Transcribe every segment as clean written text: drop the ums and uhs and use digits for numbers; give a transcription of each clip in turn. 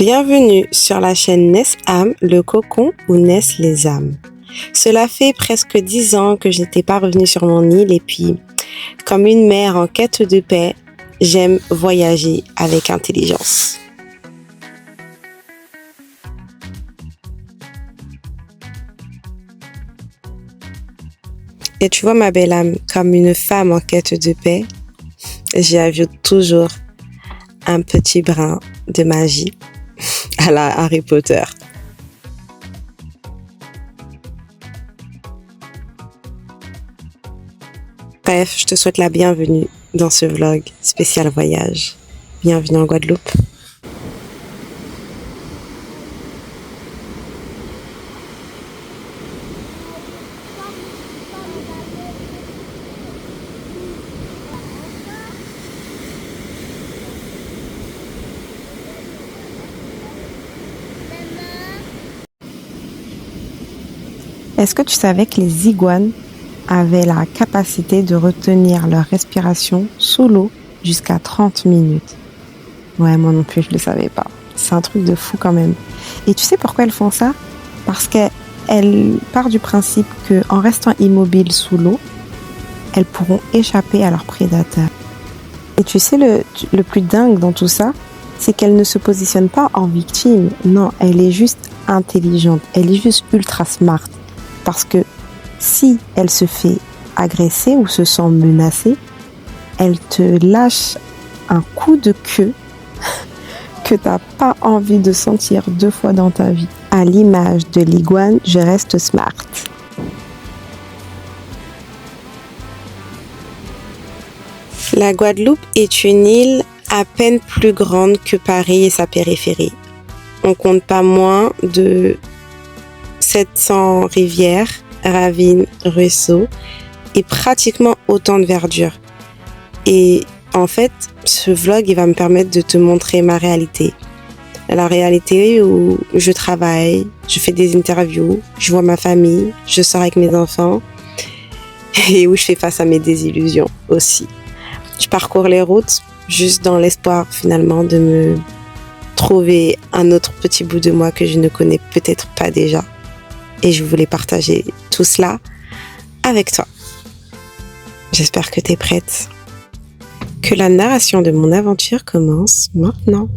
Bienvenue sur la chaîne Naiss'Âme, le cocon où naissent les âmes. Cela fait presque 10 ans que je n'étais pas revenue sur mon île et puis, comme une mère en quête de paix, j'aime voyager avec intelligence. Et tu vois ma belle âme, comme une femme en quête de paix, j'y ajoute toujours un petit brin de magie à la Harry Potter. Bref, je te souhaite la bienvenue dans ce vlog spécial voyage. Bienvenue en Guadeloupe. Est-ce que tu savais que les iguanes avaient la capacité de retenir leur respiration sous l'eau jusqu'à 30 minutes? Ouais, moi non plus, je ne le savais pas. C'est un truc de fou quand même. Et tu sais pourquoi elles font ça? Parce qu'elles partent du principe qu'en restant immobiles sous l'eau, elles pourront échapper à leurs prédateurs. Et tu sais, le plus dingue dans tout ça, c'est qu'elle ne se positionne pas en victime. Non, elle est juste intelligente. Elle est juste ultra smart. Parce que si elle se fait agresser ou se sent menacée, elle te lâche un coup de queue que tu n'as pas envie de sentir 2 fois dans ta vie. À l'image de l'iguane, je reste smart. La Guadeloupe est une île à peine plus grande que Paris et sa périphérie. On compte pas moins de 700 rivières, ravines, ruisseaux et pratiquement autant de verdure. Et en fait, ce vlog, il va me permettre de te montrer ma réalité. La réalité où je travaille, je fais des interviews, je vois ma famille, je sors avec mes enfants et où je fais face à mes désillusions aussi. Je parcours les routes juste dans l'espoir finalement de me trouver un autre petit bout de moi que je ne connais peut-être pas déjà. Et je voulais partager tout cela avec toi. J'espère que tu es prête. Que la narration de mon aventure commence maintenant.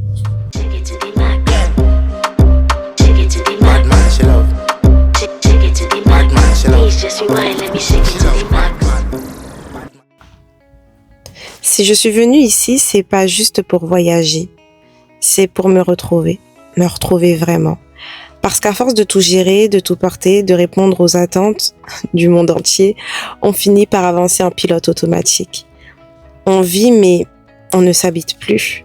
Si je suis venue ici, c'est pas juste pour voyager. C'est pour me retrouver vraiment. Parce qu'à force de tout gérer, de tout porter, de répondre aux attentes du monde entier, on finit par avancer en pilote automatique. On vit, mais on ne s'habite plus.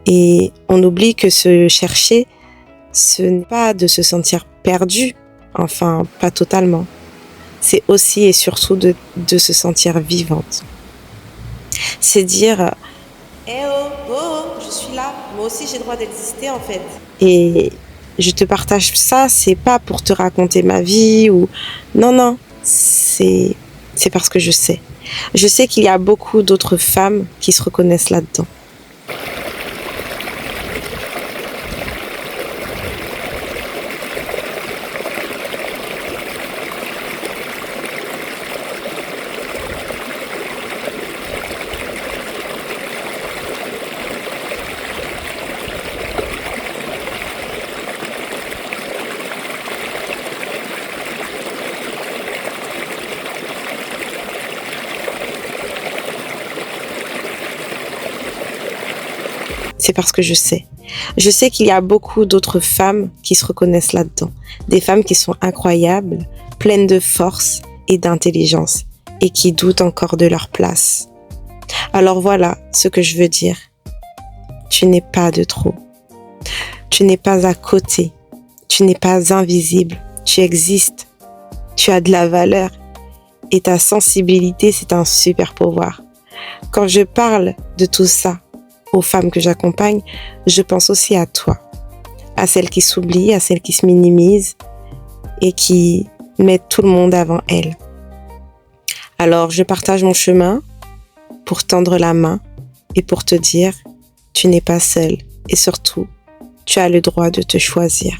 Et on oublie que se chercher, ce n'est pas de se sentir perdu, enfin, pas totalement. C'est aussi et surtout de se sentir vivante. C'est dire « Eh oh, je suis là, moi aussi j'ai le droit d'exister en fait. » Et je te partage ça, c'est pas pour te raconter ma vie ou... Non, c'est parce que je sais. Je sais qu'il y a beaucoup d'autres femmes qui se reconnaissent là-dedans. C'est parce que je sais. Je sais qu'il y a beaucoup d'autres femmes qui se reconnaissent là-dedans. Des femmes qui sont incroyables, pleines de force et d'intelligence et qui doutent encore de leur place. Alors voilà ce que je veux dire. Tu n'es pas de trop. Tu n'es pas à côté. Tu n'es pas invisible. Tu existes. Tu as de la valeur. Et ta sensibilité, c'est un super pouvoir. Quand je parle de tout ça, aux femmes que j'accompagne, je pense aussi à toi, à celles qui s'oublient, à celles qui se minimisent et qui mettent tout le monde avant elles. Alors, je partage mon chemin pour tendre la main et pour te dire, tu n'es pas seule et surtout, Tu as le droit de te choisir.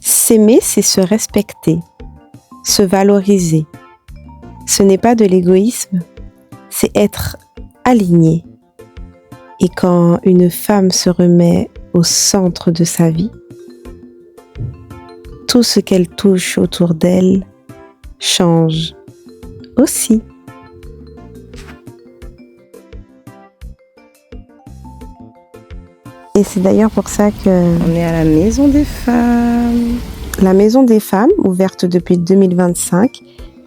S'aimer, c'est se respecter, se valoriser. Ce n'est pas de l'égoïsme, c'est être aligné. Et quand une femme se remet au centre de sa vie, tout ce qu'elle touche autour d'elle change aussi. Et c'est d'ailleurs pour ça qu'on est à la Maison des Femmes. La Maison des Femmes, ouverte depuis 2025,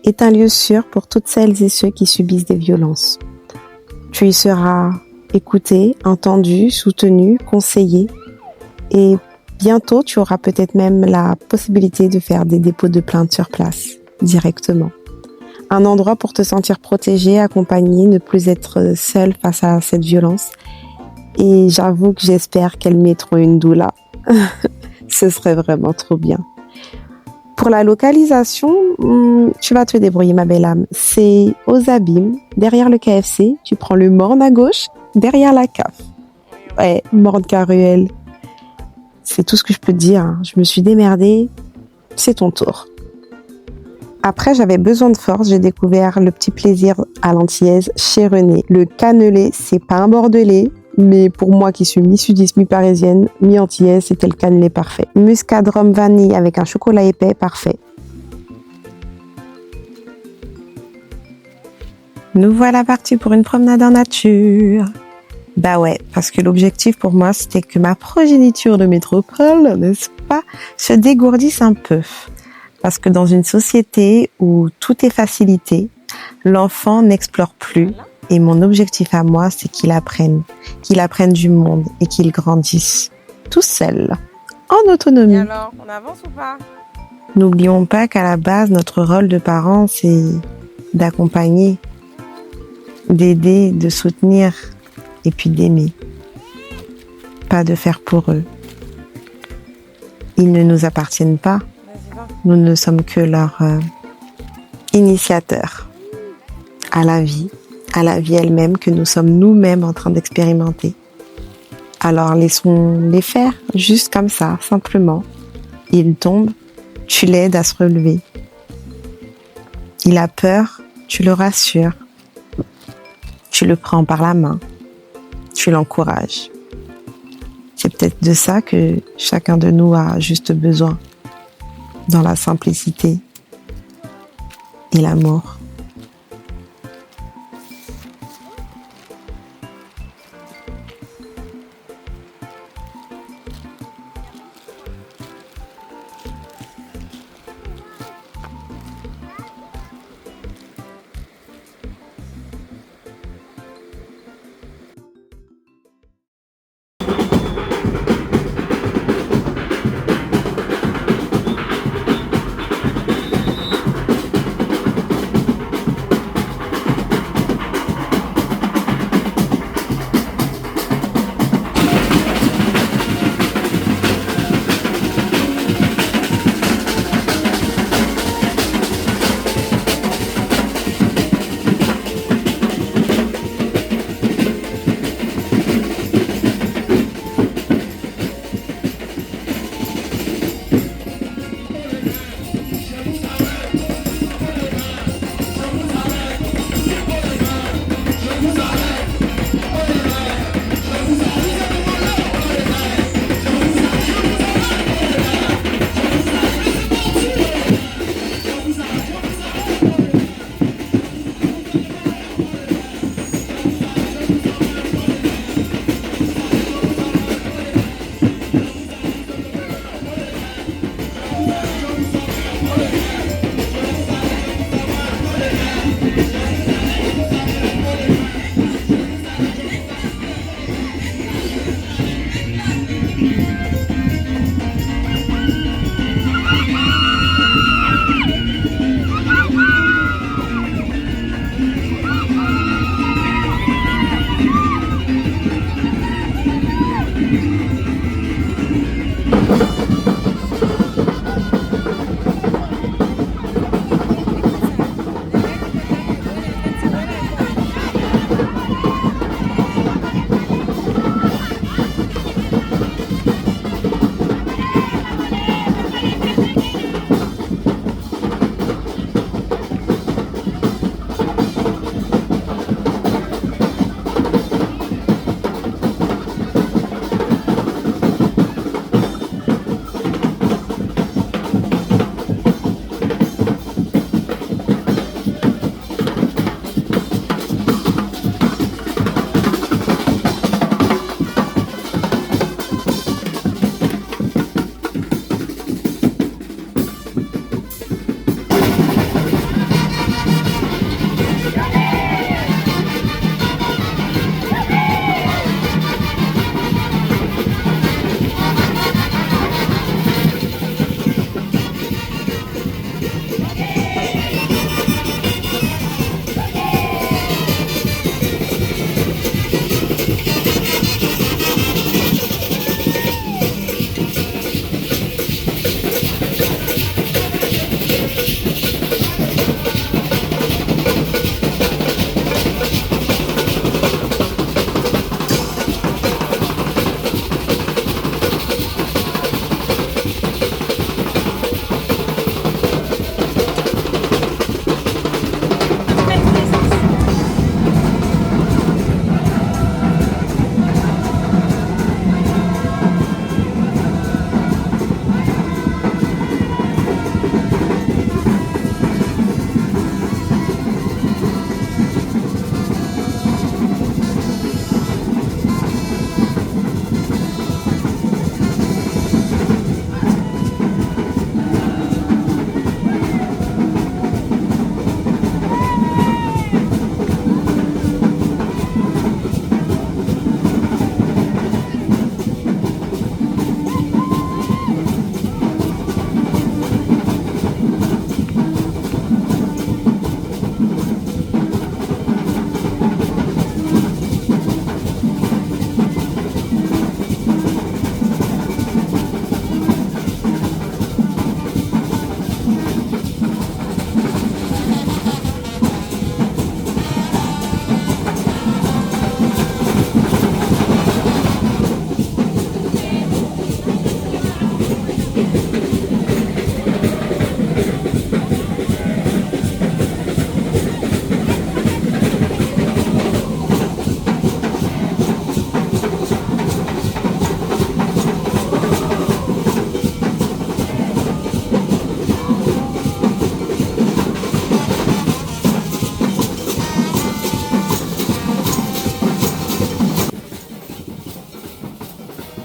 est un lieu sûr pour toutes celles et ceux qui subissent des violences. Tu y seras écouté, entendu, soutenu, conseillé. Et bientôt, tu auras peut-être même la possibilité de faire des dépôts de plainte sur place, directement. Un endroit pour te sentir protégé, accompagné, ne plus être seul face à cette violence. Et j'avoue que j'espère qu'elles mettront une doula. Ce serait vraiment trop bien. Pour la localisation, tu vas te débrouiller, ma belle âme. C'est aux Abîmes, derrière le KFC. Tu prends le Morne à gauche, derrière la CAF. Ouais, Morne Caruel. C'est tout ce que je peux te dire. Hein. Je me suis démerdée. C'est ton tour. Après, j'avais besoin de force. J'ai découvert le petit plaisir à l'antillaise chez René. Le cannelé, c'est pas un bordelais. Mais pour moi qui suis mi-sudiste, mi-parisienne, mi-antillaise, c'était le cannelé parfait. Muscade rhum vanille avec un chocolat épais, parfait. Nous voilà partis pour une promenade en nature. Bah ouais, parce que l'objectif pour moi, c'était que ma progéniture de métropole, n'est-ce pas, se dégourdisse un peu. Parce que dans une société où tout est facilité, l'enfant n'explore plus. Et mon objectif à moi, c'est qu'il apprenne du monde et qu'il grandisse tout seul, en autonomie. Et alors, on avance ou pas ? N'oublions pas qu'à la base, notre rôle de parents, c'est d'accompagner, d'aider, de soutenir et puis d'aimer. Pas de faire pour eux. Ils ne nous appartiennent pas. Nous ne sommes que leurs initiateurs à la vie elle-même que nous sommes nous-mêmes en train d'expérimenter. Alors laissons-les faire, juste comme ça, simplement. Il tombe, tu l'aides à se relever. Il a peur, tu le rassures. Tu le prends par la main, tu l'encourages. C'est peut-être de ça que chacun de nous a juste besoin, dans la simplicité et l'amour.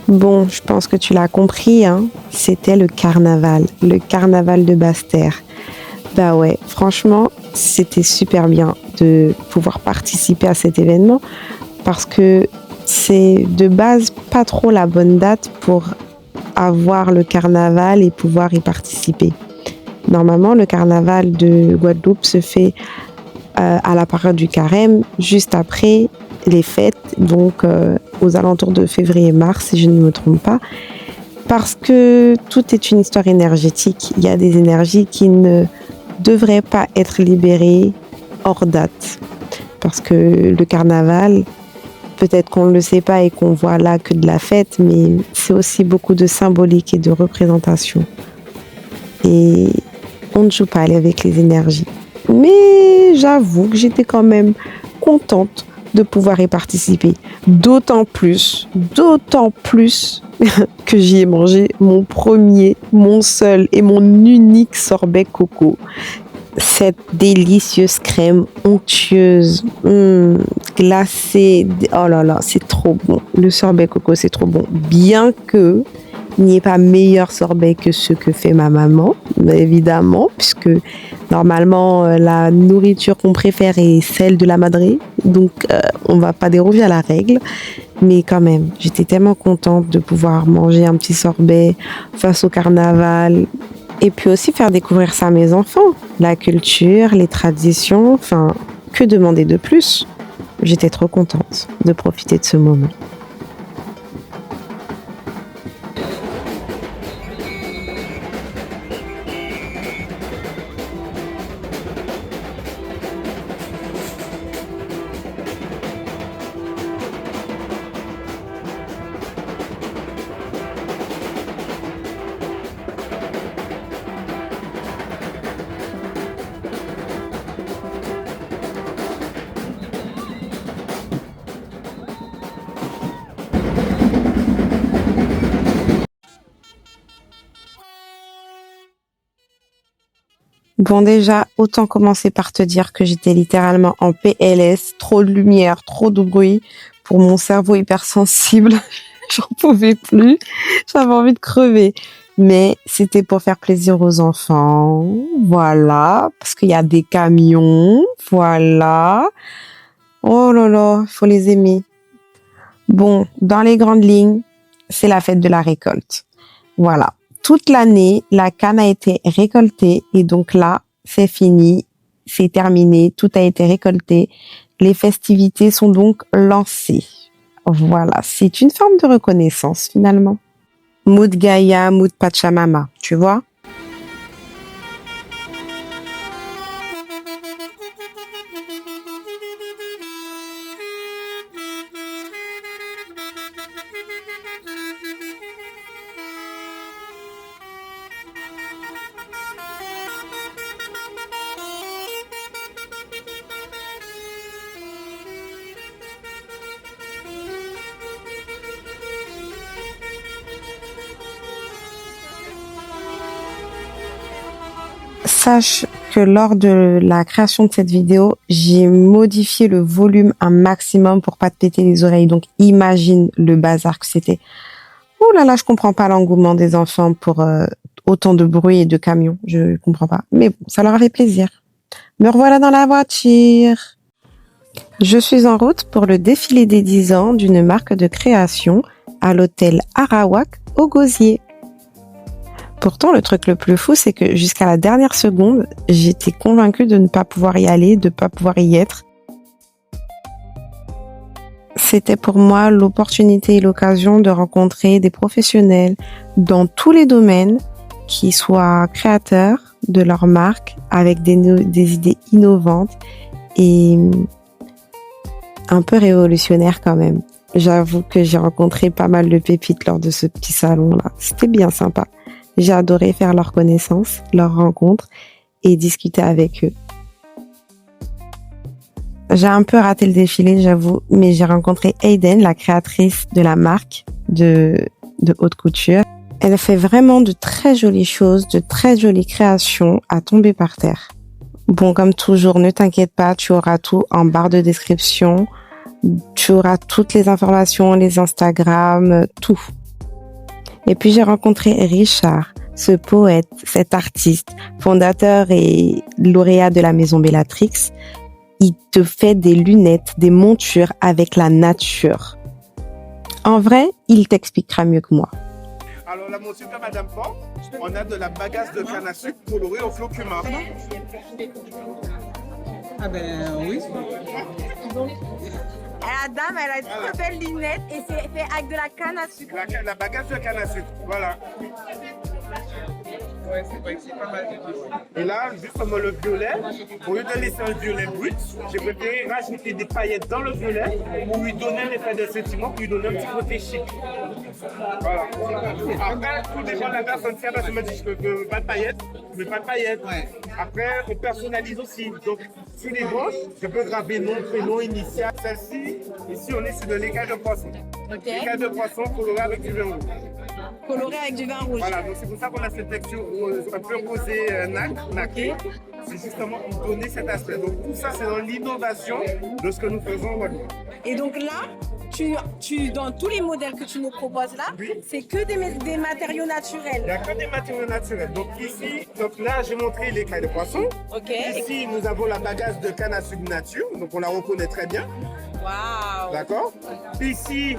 Bon, je pense que tu l'as compris, hein. C'était le carnaval de Basse-Terre. Bah ouais, franchement, c'était super bien de pouvoir participer à cet événement parce que c'est de base pas trop la bonne date pour avoir le carnaval et pouvoir y participer. Normalement, le carnaval de Guadeloupe se fait à la période du carême, juste après les fêtes, donc aux alentours de février-mars, si je ne me trompe pas, parce que tout est une histoire énergétique. Il y a des énergies qui ne devraient pas être libérées hors date, parce que le carnaval, peut-être qu'on ne le sait pas et qu'on voit là que de la fête, mais c'est aussi beaucoup de symbolique et de représentation. Et on ne joue pas avec les énergies. Mais j'avoue que j'étais quand même contente de pouvoir y participer. D'autant plus que j'y ai mangé mon premier, mon seul et mon unique sorbet coco. Cette délicieuse crème onctueuse, glacée, oh là là, c'est trop bon. Le sorbet coco, c'est trop bon. Bien que il n'y ait pas meilleur sorbet que ce que fait ma maman, évidemment, puisque normalement, la nourriture qu'on préfère est celle de la madré, donc on va pas déroger à la règle. Mais quand même, j'étais tellement contente de pouvoir manger un petit sorbet face au carnaval, et puis aussi faire découvrir ça à mes enfants. La culture, les traditions, enfin, que demander de plus? J'étais trop contente de profiter de ce moment. Bon, déjà, autant commencer par te dire que j'étais littéralement en PLS, trop de lumière, trop de bruit pour mon cerveau hypersensible. J'en pouvais plus. J'avais envie de crever. Mais c'était pour faire plaisir aux enfants. Voilà. Parce qu'il y a des camions. Voilà. Oh là là, il faut les aimer. Bon, dans les grandes lignes, c'est la fête de la récolte. Voilà. Toute l'année, la canne a été récoltée et donc là, c'est fini, c'est terminé, tout a été récolté. Les festivités sont donc lancées. Voilà, c'est une forme de reconnaissance finalement. Mood Gaïa, mood Pachamama, tu vois? Sache que lors de la création de cette vidéo, j'ai modifié le volume un maximum pour pas te péter les oreilles. Donc imagine le bazar que c'était. Oh là là, je comprends pas l'engouement des enfants pour autant de bruit et de camions. Je comprends pas. Mais bon, ça leur a fait plaisir. Me revoilà dans la voiture. Je suis en route pour le défilé des 10 ans d'une marque de création à l'hôtel Arawak au Gosier. Pourtant, le truc le plus fou, c'est que jusqu'à la dernière seconde, j'étais convaincue de ne pas pouvoir y aller, de ne pas pouvoir y être. C'était pour moi l'opportunité et l'occasion de rencontrer des professionnels dans tous les domaines qui soient créateurs de leur marque avec des idées innovantes et un peu révolutionnaires quand même. J'avoue que j'ai rencontré pas mal de pépites lors de ce petit salon-là. C'était bien sympa. J'ai adoré faire leur connaissance, leur rencontre et discuter avec eux. J'ai un peu raté le défilé, j'avoue, mais j'ai rencontré Aiden, la créatrice de la marque de haute couture. Elle fait vraiment de très jolies choses, de très jolies créations à tomber par terre. Bon, comme toujours, ne t'inquiète pas, tu auras tout en barre de description. Tu auras toutes les informations, les Instagram, tout. Et puis j'ai rencontré Richard, ce poète, cet artiste, fondateur et lauréat de la maison Bellatrix. Il te fait des lunettes, des montures avec la nature. En vrai, il t'expliquera mieux que moi. Alors la monture de Madame Porte, on a de la bagasse de canne à sucre colorée au flot cumin. Ah ben oui. La dame, elle a une très belle lunette et c'est fait avec de la canne à sucre. La bagasse de canne à sucre, voilà. Ouais, c'est pas mal du tout. Et là, justement le violet, au lieu de laisser un violet brut, j'ai préféré rajouter des paillettes dans le violet pour lui donner l'effet de sentiment, pour lui donner un petit côté chic. Voilà. Après, tout dépend de la personne. Si la personne me dit je veux pas de paillettes, je veux pas de paillettes. Ouais. Après, on personnalise aussi. Donc, sur les branches, je peux graver nom, prénom, initial. Celle-ci, ici, on est sur de l'écaille de poisson. Ok. L'écaille de poisson colorée avec du vin rouge. Coloré avec du vin rouge. Voilà, donc c'est pour ça qu'on a cette texture un peu rosée nacrée. C'est justement pour donner cet aspect. Donc tout ça, c'est dans l'innovation de ce que nous faisons en Guadeloupe. Et donc là, dans tous les modèles que tu nous proposes là, Oui. c'est que des matériaux Il n'y naturels. a que des matériaux naturels. Donc ici, donc là, j'ai montré l'écaille de poisson. Ok. Ici, nous avons la bagasse de canne à sucre nature. Donc on la reconnaît très bien. Waouh. D'accord. Ici,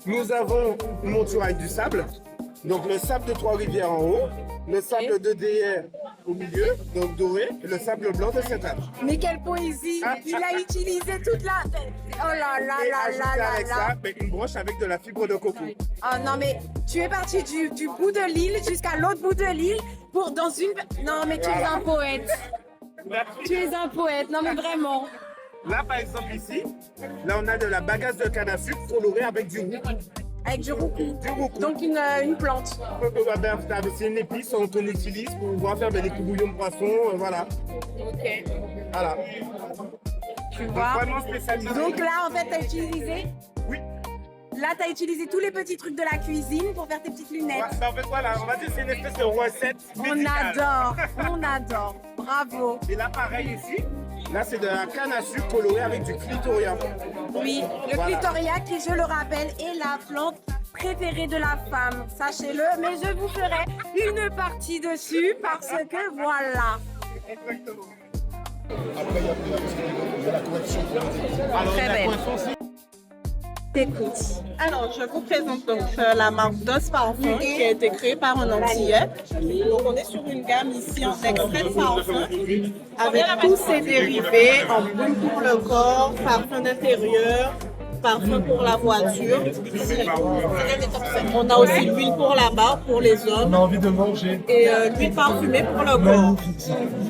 nous avons une monture avec du sable. Donc le sable de Trois-Rivières en haut, le sable de DR au milieu, donc doré, et le sable blanc de Saint-Anne. Mais quelle poésie. Il a utilisé toute la... Oh là là Et là ajouté là là avec là. ça une broche avec de la fibre de coco. Oh non mais tu es parti du bout de l'île jusqu'à l'autre bout de l'île pour dans une... Non mais tu es un poète. Tu es un poète, non mais vraiment. Là, par exemple, ici, là, on a de la bagasse de canne à sucre colorée avec du roucou. Avec du roucou. Du roucou. Donc une plante. C'est une épice qu'on utilise pour pouvoir faire des bouillons de poisson, voilà. Ok. Voilà. Tu Donc, vois. vraiment spécialisé. Donc là en fait t'as utilisé... Oui. Là t'as utilisé tous les petits trucs de la cuisine pour faire tes petites lunettes. Ouais, ben, en fait, voilà, on va dire que c'est une espèce de recette On médicale. adore, on adore. Bravo. Et là, pareil ici, là, c'est de la canne à sucre colorée avec du clitoria. Oui, le Voilà. clitoria qui, je le rappelle, est la plante préférée de la femme. Sachez-le, mais je vous ferai une partie dessus parce que voilà. Exactement. Très belle. Écoute. Alors, je vous présente donc la marque DOS Parfum qui a été créée par un Antillais. Donc, on est sur une gamme ici en extrait de parfum avec tous ses dérivés en brûle pour le corps, parfum d'intérieur, parfum pour la voiture. On a aussi l'huile pour la barbe pour les hommes. On a envie de manger. Et l'huile parfumée pour le corps.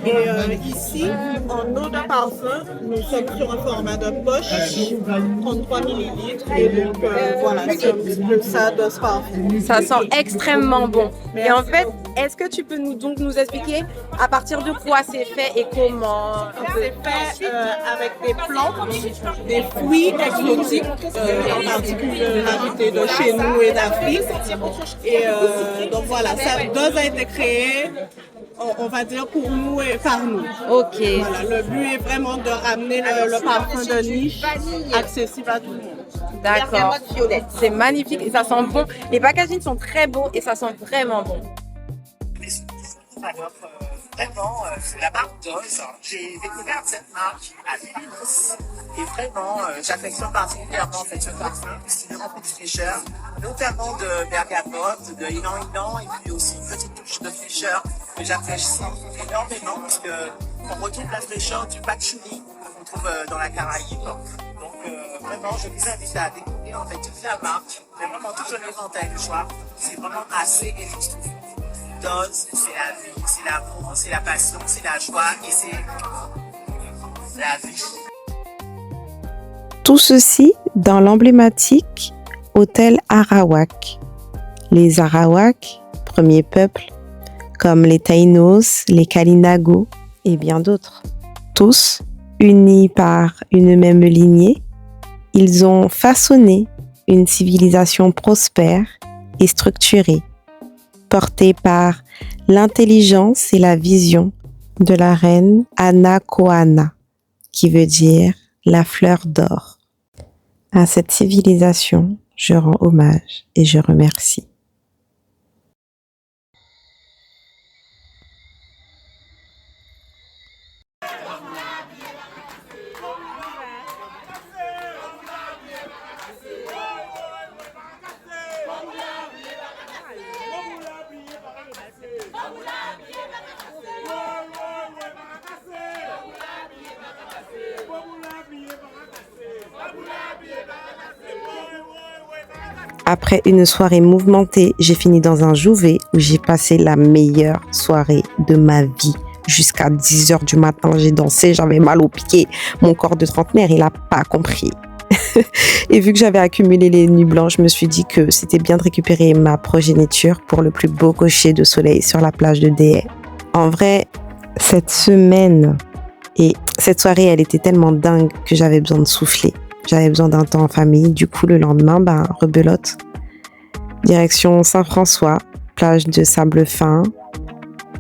Et ici, en eau de parfum, nous sommes sur un format de poche, 33 millilitres. Et donc voilà, c'est un petit peu ça d'os parfum. Ça sent extrêmement bon. Et en fait, est-ce que tu peux nous expliquer à partir de quoi c'est fait et comment? C'est fait avec des plantes, des fruits exotiques, en particulier variétés de chez nous et d'Afrique. Et donc voilà, ça DOS a été créé, on va dire, pour nous et par nous. Ok. Voilà, le but est vraiment de ramener le parfum de niche accessible à tout le monde. D'accord. C'est magnifique et ça sent bon. Les packagings sont très beaux et ça sent vraiment bon. Vraiment, c'est la marque DOS. J'ai découvert cette marque à Vilnius et vraiment, j'affectionne particulièrement en fait, ce parfum, puisqu'il est rempli de fraîcheur, notamment de bergamote, de ylang-ylang et puis aussi une petite touche de fraîcheur que j'apprécie énormément parce qu'on retrouve la fraîcheur du patchouli qu'on trouve dans la Caraïbe. Donc vraiment, je vous invite à découvrir en fait toute la marque, mais vraiment tout un éventail de choix. C'est vraiment assez époustouflant. DOS, c'est la vie, c'est l'amour, c'est la passion, c'est la joie et c'est la vie. Tout ceci dans l'emblématique hôtel Arawak. Les Arawak, premier peuple, comme les Taïnos, les Kalinago et bien d'autres. Tous unis par une même lignée, ils ont façonné une civilisation prospère et structurée, portée par l'intelligence et la vision de la reine Anakoana, qui veut dire la fleur d'or. À cette civilisation, je rends hommage et je remercie. Après une soirée mouvementée, j'ai fini dans un jouvet où j'ai passé la meilleure soirée de ma vie. Jusqu'à 10h du matin, j'ai dansé, j'avais mal aux pieds. Mon corps de trentenaire, il n'a pas compris. Et vu que j'avais accumulé les nuits blanches, je me suis dit que c'était bien de récupérer ma progéniture pour le plus beau coucher de soleil sur la plage de Déhay. En vrai, cette semaine et cette soirée, elle était tellement dingue que j'avais besoin de souffler. J'avais besoin d'un temps en famille. Du coup, le lendemain, rebelote. Direction Saint-François, plage de sable fin,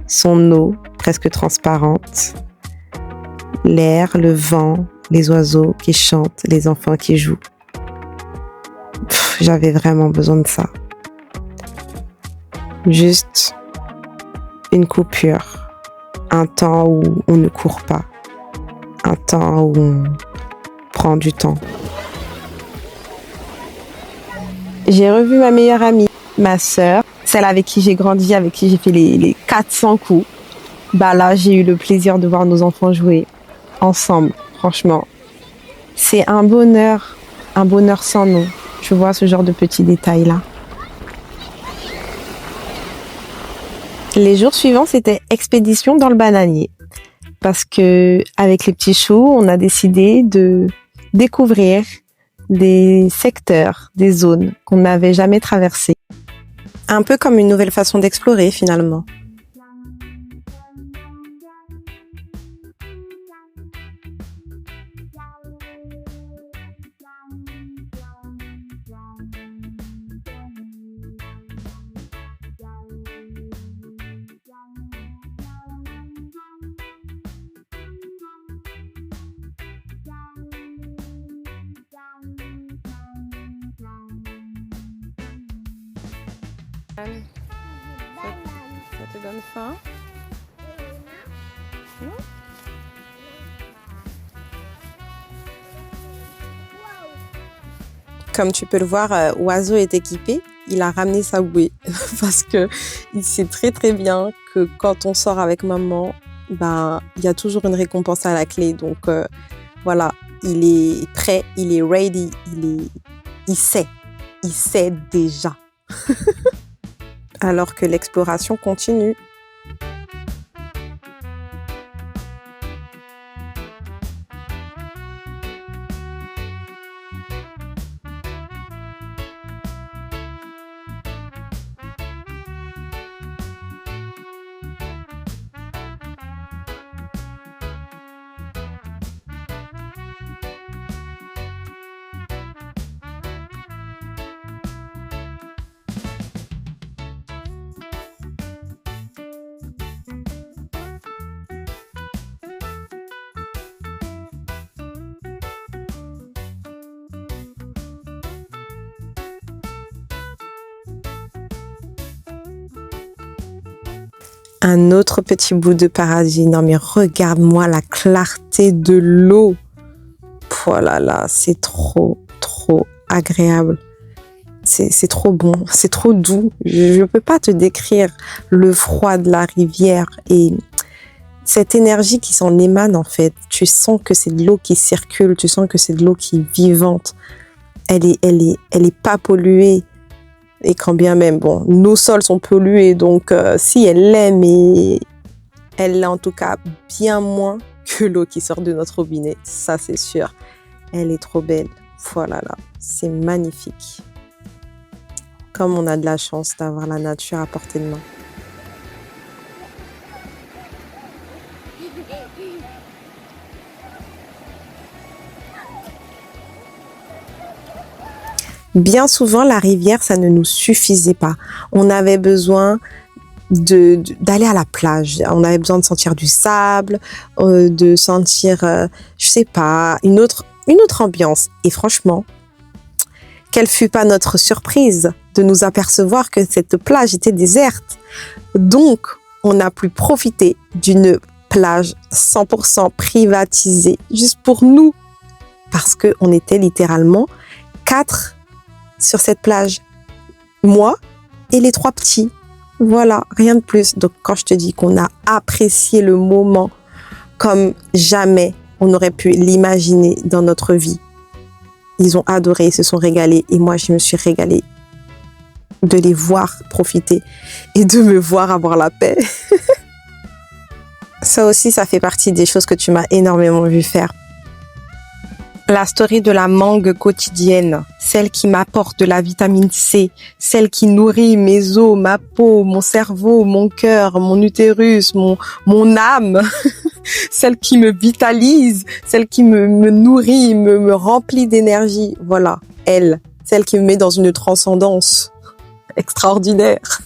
son eau presque transparente, l'air, le vent, les oiseaux qui chantent, les enfants qui jouent. J'avais vraiment besoin de ça. Juste une coupure, un temps où on ne court pas, un temps où on prend du temps. J'ai revu ma meilleure amie, ma sœur, celle avec qui j'ai grandi, avec qui j'ai fait les 400 coups. Là, j'ai eu le plaisir de voir nos enfants jouer ensemble, franchement. C'est un bonheur sans nom. Tu vois ce genre de petits détails-là. Les jours suivants, c'était expédition dans le bananier. Parce que, avec les petits choux, on a décidé de découvrir des secteurs, des zones qu'on n'avait jamais traversées. Un peu comme une nouvelle façon d'explorer finalement. Ça te donne faim? Comme tu peux le voir, Oiseau est équipé. Il a ramené sa bouée parce que il sait très très bien que quand on sort avec maman, il y a toujours une récompense à la clé. Donc voilà, il est prêt, il est ready, il sait déjà. Alors que l'exploration continue. Un autre petit bout de paradis. Non mais regarde-moi la clarté de l'eau. Oh là là, c'est trop agréable. C'est trop bon, c'est trop doux. Je ne peux pas te décrire le froid de la rivière et cette énergie qui s'en émane en fait. Tu sens que c'est de l'eau qui circule, tu sens que c'est de l'eau qui est vivante. Elle est pas polluée. Et quand bien même, nos sols sont pollués, donc si elle l'est, mais elle l'est en tout cas bien moins que l'eau qui sort de notre robinet, ça c'est sûr. Elle est trop belle, voilà là, c'est magnifique. Comme on a de la chance d'avoir la nature à portée de main. Bien souvent, la rivière, ça ne nous suffisait pas. On avait besoin d'aller à la plage. On avait besoin de sentir du sable, de sentir, je sais pas, une autre ambiance. Et franchement, quelle fut pas notre surprise de nous apercevoir que cette plage était déserte. Donc, on a pu profiter d'une plage 100% privatisée, juste pour nous, parce qu'on était littéralement 4 sur cette plage. Moi et les 3 petits. Voilà, rien de plus. Donc, quand je te dis qu'on a apprécié le moment comme jamais on aurait pu l'imaginer dans notre vie. Ils ont adoré, ils se sont régalés et moi, je me suis régalée de les voir profiter et de me voir avoir la paix. Ça aussi, ça fait partie des choses que tu m'as énormément vu faire. La story de la mangue quotidienne, celle qui m'apporte de la vitamine C, celle qui nourrit mes os, ma peau, mon cerveau, mon cœur, mon utérus, mon âme, celle qui me vitalise, celle qui me nourrit, me remplit d'énergie. Voilà, elle, celle qui me met dans une transcendance extraordinaire.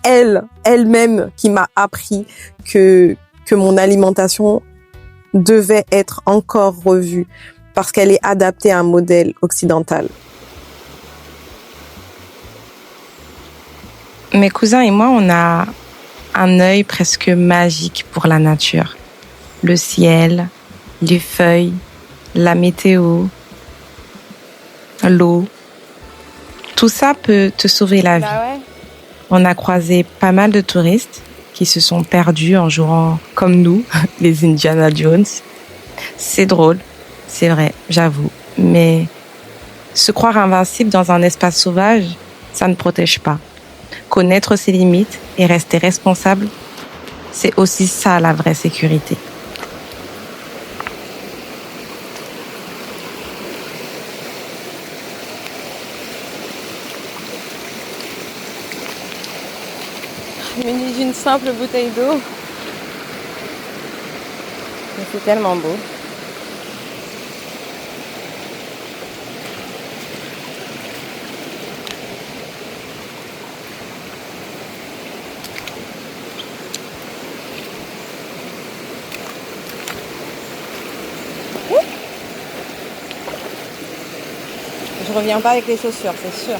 Elle-même qui m'a appris que mon alimentation devait être encore revue parce qu'elle est adaptée à un modèle occidental. Mes cousins et moi, on a un œil presque magique pour la nature. Le ciel, les feuilles, la météo, l'eau. Tout ça peut te sauver la vie. Bah ouais. On a croisé pas mal de touristes qui se sont perdus en jouant comme nous, les Indiana Jones. C'est drôle, c'est vrai, j'avoue. Mais se croire invincible dans un espace sauvage, ça ne protège pas. Connaître ses limites et rester responsable, c'est aussi ça la vraie sécurité. Muni d'une simple bouteille d'eau. Mais c'est tellement beau. Je reviens pas avec les chaussures, c'est sûr.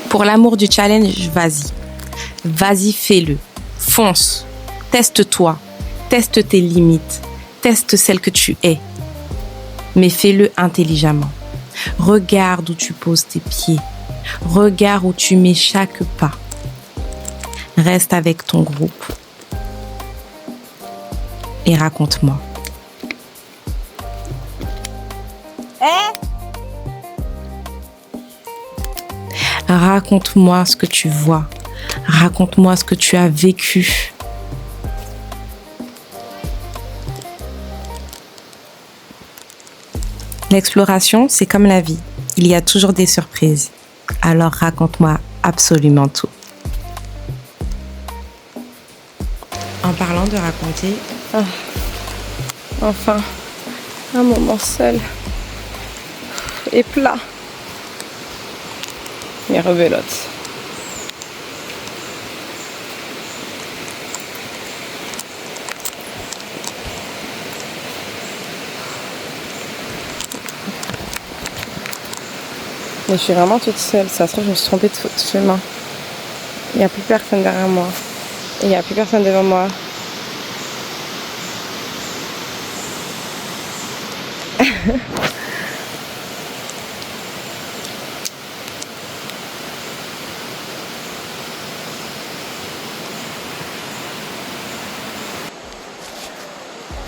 Pour l'amour du challenge, vas-y. Vas-y, fais-le. Fonce. Teste-toi. Teste tes limites. Teste celle que tu es. Mais fais-le intelligemment. Regarde où tu poses tes pieds. Regarde où tu mets chaque pas. Reste avec ton groupe. Et raconte-moi. Raconte-moi ce que tu vois. Raconte-moi ce que tu as vécu. L'exploration, c'est comme la vie. Il y a toujours des surprises. Alors raconte-moi absolument tout. En parlant de raconter, Enfin, un moment seul et plat. Mais rebelote. Mais je suis vraiment toute seule. Ça se trouve, je me suis trompée de chemin. Il n'y a plus personne derrière moi. Et il n'y a plus personne devant moi.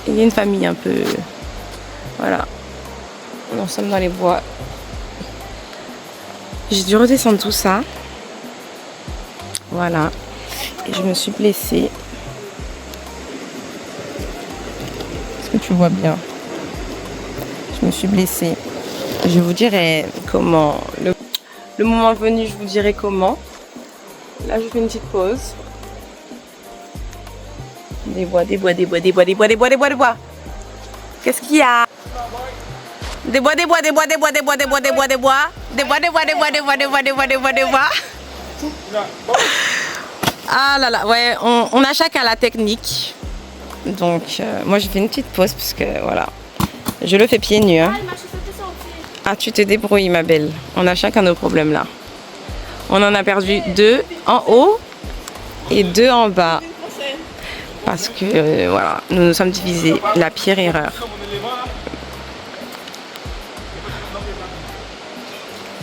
Il y a une famille un peu... Voilà. Nous sommes dans les bois. J'ai dû redescendre tout ça. Voilà. Et je me suis blessée. Est-ce que tu vois bien? Je me suis blessée. Je vous dirai comment. Le moment venu, je vous dirai comment. Là, je fais une petite pause. Des bois, des bois, des bois, des bois, des bois, des bois, des bois, des bois. Qu'est-ce qu'il y a? Des bois, des bois, des bois, des bois, des bois, des bois, des bois, des bois. Des bois, des bois, des bois, des bois, des bois, des bois, des bois, des bois. Ah là là, ouais, on a chacun la technique. Donc, moi, j'ai fait une petite pause parce que, voilà, je le fais pieds nus. Hein. Ah, tu te débrouilles, ma belle. On a chacun nos problèmes là. On en a perdu 2 en haut et 2 en bas. Parce que, voilà, nous nous sommes divisés. La pire erreur.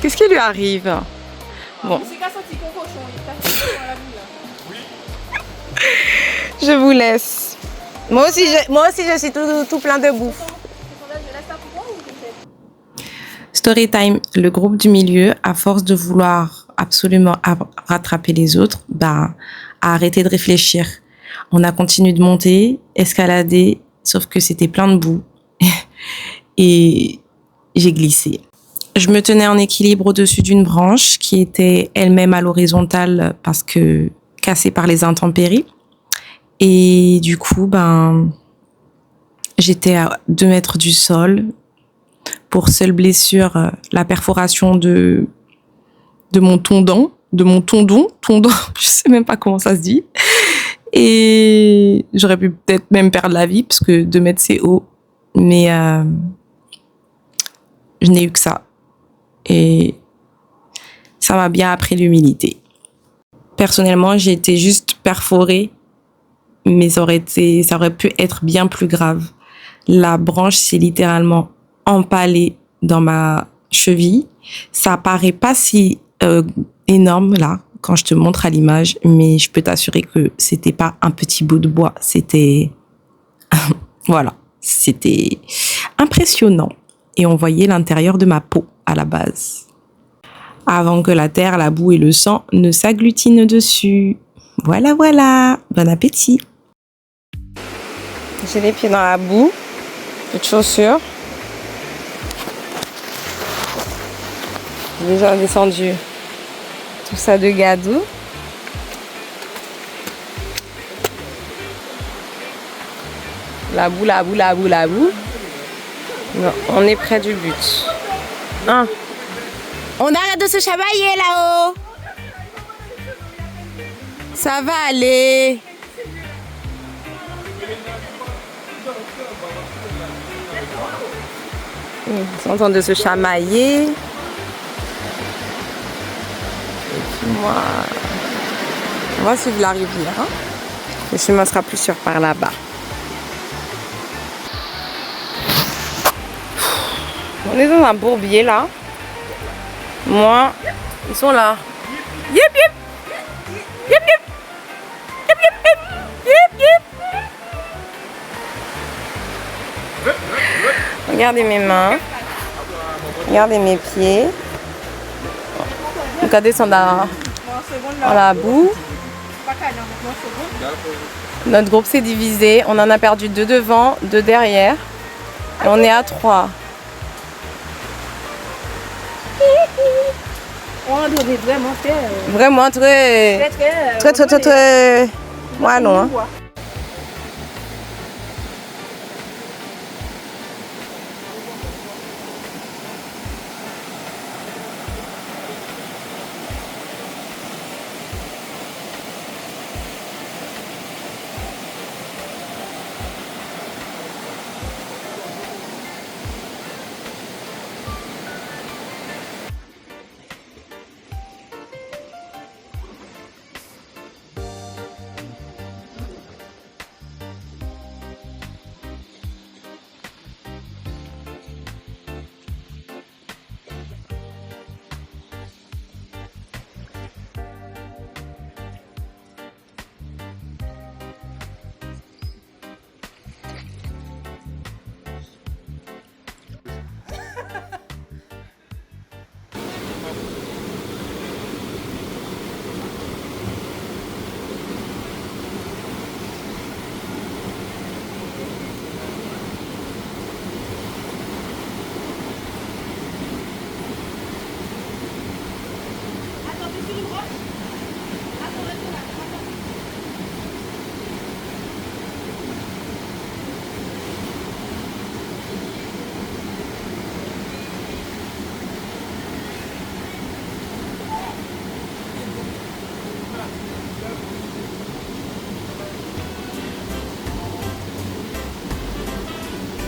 Qu'est-ce qui lui arrive? Bon. Je vous laisse. Moi aussi, je suis tout plein de bouffe. Story time. Le groupe du milieu, à force de vouloir absolument rattraper les autres, a arrêté de réfléchir. On a continué de monter, escalader, sauf que c'était plein de boue. Et j'ai glissé. Je me tenais en équilibre au-dessus d'une branche qui était elle-même à l'horizontale parce que cassée par les intempéries. Et du coup, j'étais à 2 mètres du sol. Pour seule blessure, la perforation de mon tendon, je sais même pas comment ça se dit. Et j'aurais pu peut-être même perdre la vie parce que 2 mètres c'est haut. Mais je n'ai eu que ça. Et ça m'a bien appris l'humilité. Personnellement, j'ai été juste perforée, mais ça aurait pu être bien plus grave. La branche s'est littéralement empalée dans ma cheville. Ça paraît pas si énorme là quand je te montre à l'image, mais je peux t'assurer que c'était pas un petit bout de bois. C'était voilà, c'était impressionnant. Et on voyait l'intérieur de ma peau à la base. Avant que la terre, la boue et le sang ne s'agglutinent dessus. Voilà, voilà. Bon appétit. J'ai les pieds dans la boue. Plus de chaussures. J'ai déjà descendu tout ça de gadou. La boue, la boue, la boue, la boue. Non, on est près du but. Hein? On arrête de se chamailler là-haut. Ça va aller. Ils sont en train de se chamailler. Et puis moi, on va suivre la rivière. Hein? Le chemin sera plus sûr par là-bas. On est dans un bourbier là. Moi, ils sont là. Yip yip. Yip yip. Yip yip yip. Yip yip. Regardez mes mains. Regardez mes pieds. Donc à descendre dans la boue. Notre groupe s'est divisé. On en a perdu 2 devant, 2 derrière. Et on est à 3. Vraiment très ouais, non, hein.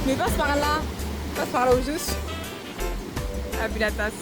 Mais passe par là. Passe par là où je suis. Ah, puis la tasse.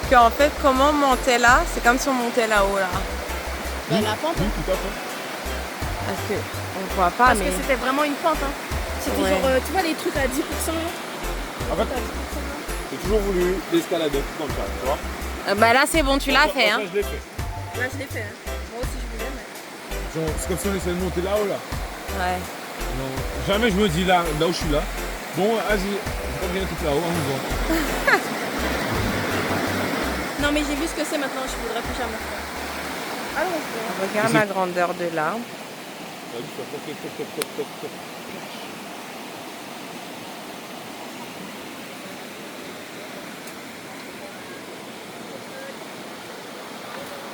Puis en fait, comment on montait là? C'est comme si on montait là-haut, là. Ben, la pente, hein. Tout à fait. Parce que on voit pas, Parce mais... que c'était vraiment une pente. Hein. C'était Ouais. genre, tu vois les trucs à 10%. Là. En fait, j'ai toujours voulu l'escalader comme ça, tu vois. Bah là, c'est bon, tu l'as fait, hein. Ça, je l'ai fait. Là, je l'ai fait. Hein. Moi aussi, je voulais, mais... Genre, c'est comme si on essayait de monter là-haut, là. Ouais. Non, jamais je me dis là où je suis là. Bon, vas-y, je reviens tout là-haut, on y va. Non, mais j'ai vu ce que c'est maintenant, je voudrais plus jamais faire. Allons, on fait. Regarde la grandeur de l'arbre. Vas-y, toc, toc, toc, toc, toc, toc.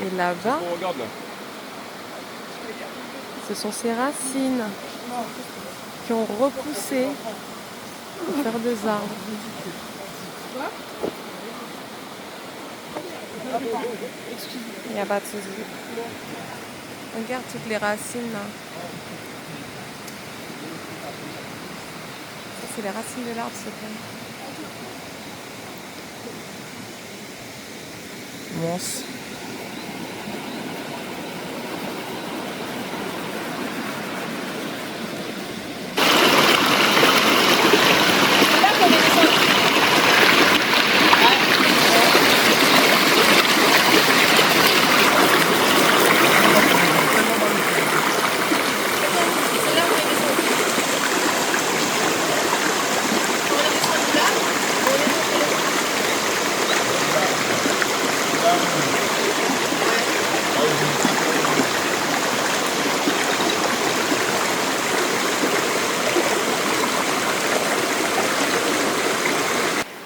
Et là-bas, On regarde là. ce sont ces racines qui ont repoussé pour faire des arbres. Il n'y a pas de souci. Regarde toutes les racines là. Ça, c'est les racines de l'arbre, c'est plein. Mons.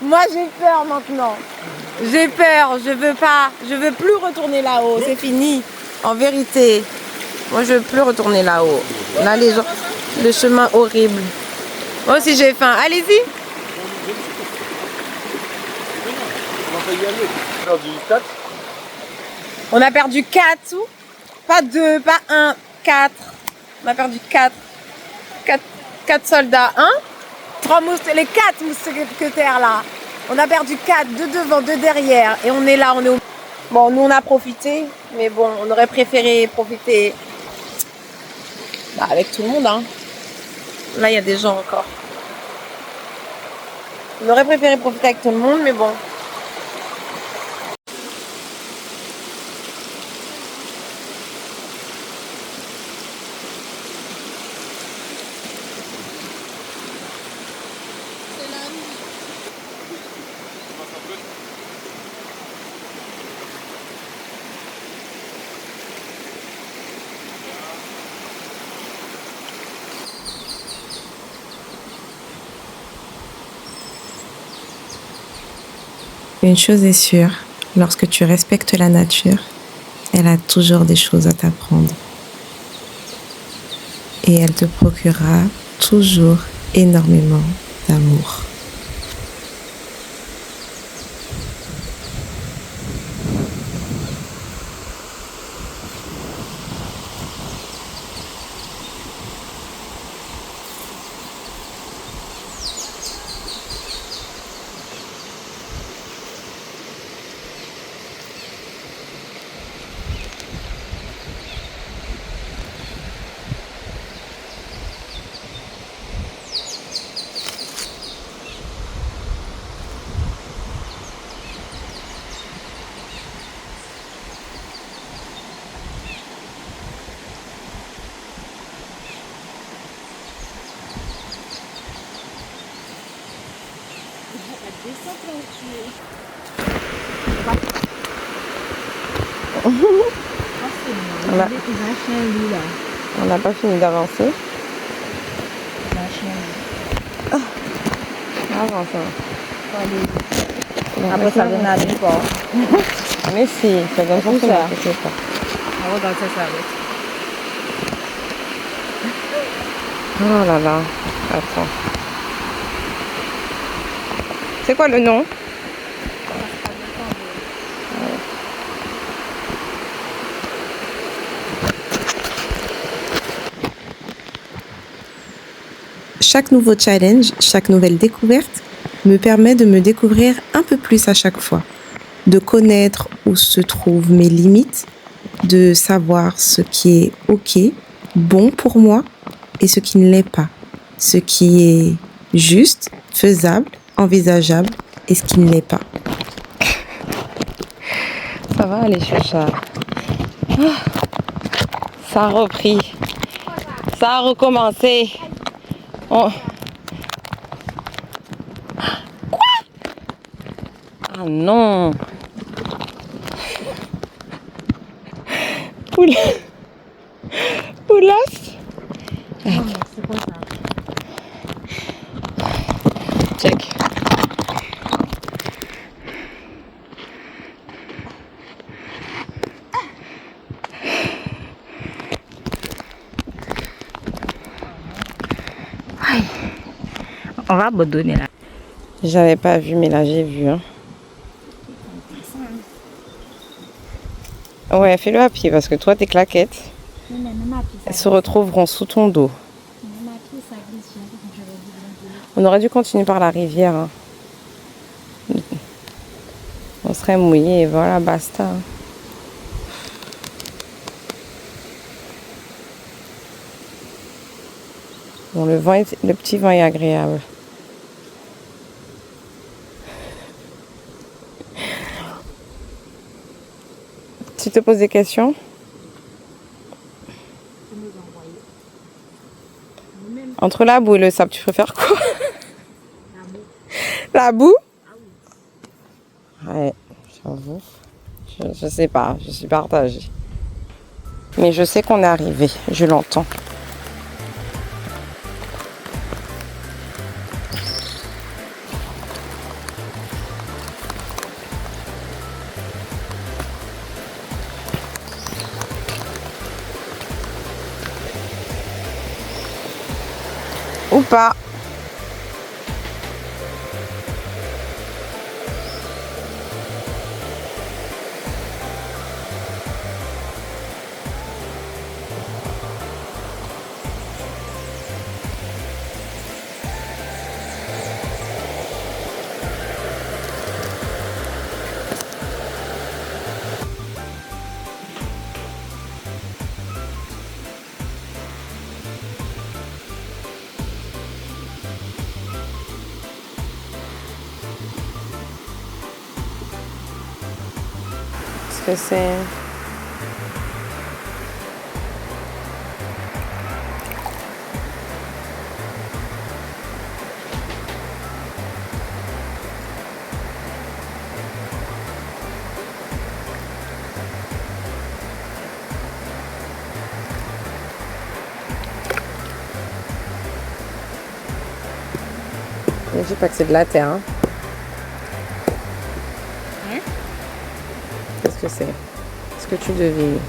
Moi j'ai peur maintenant. J'ai peur, je veux plus retourner là-haut, c'est fini. En vérité, moi je veux plus retourner là-haut. Là les gens, le chemin horrible. Moi aussi j'ai faim, allez-y. On va y aller. Alors, du 4. On a perdu 4 sous. Pas 2, pas 1, 4. On a perdu 4. 4 soldats. 1, 3 mousquetaires, les 4 mousquetaires là. On a perdu 4, 2 devant, 2 derrière. Et on est là, on est au... Bon, nous on a profité. Mais bon, on aurait préféré profiter avec tout le monde. Hein. Là, il y a des gens encore. On aurait préféré profiter avec tout le monde, mais bon. Une chose est sûre, lorsque tu respectes la nature, elle a toujours des choses à t'apprendre. Et elle te procurera toujours énormément d'amour. On n'a pas fini d'avancer. Avance. Après ça vient aller pas. Mais si, ça donne son chemin, je sais pas. On va danser ça avec. Oh là là, attends. C'est quoi le nom? Chaque nouveau challenge, chaque nouvelle découverte me permet de me découvrir un peu plus à chaque fois, de connaître où se trouvent mes limites, de savoir ce qui est OK, bon pour moi et ce qui ne l'est pas, ce qui est juste, faisable, envisageable et ce qui ne l'est pas. Ça va aller, Choucha. Ça a repris. Ça a recommencé. Oh. Quoi? Ah non. Oula. Oulas. C'est quoi ça? Check. On va abandonner là. J'avais pas vu, mais là j'ai vu. Hein. Ouais, fais-le à pied parce que toi, tes claquettes, elles se retrouveront sous ton dos. On aurait dû continuer par la rivière. Hein. On serait mouillé et voilà, basta. Bon, le petit vent est agréable. Tu te poses des questions? Entre la boue et le sable, tu préfères quoi? La boue? Ouais, j'avoue. Je sais pas, je suis partagée. Mais je sais qu'on est arrivé, je l'entends. Ou pas. Que c'est je dis pas que c'est de la terre hein. Qu'est-ce que c'est? Est-ce que tu devines?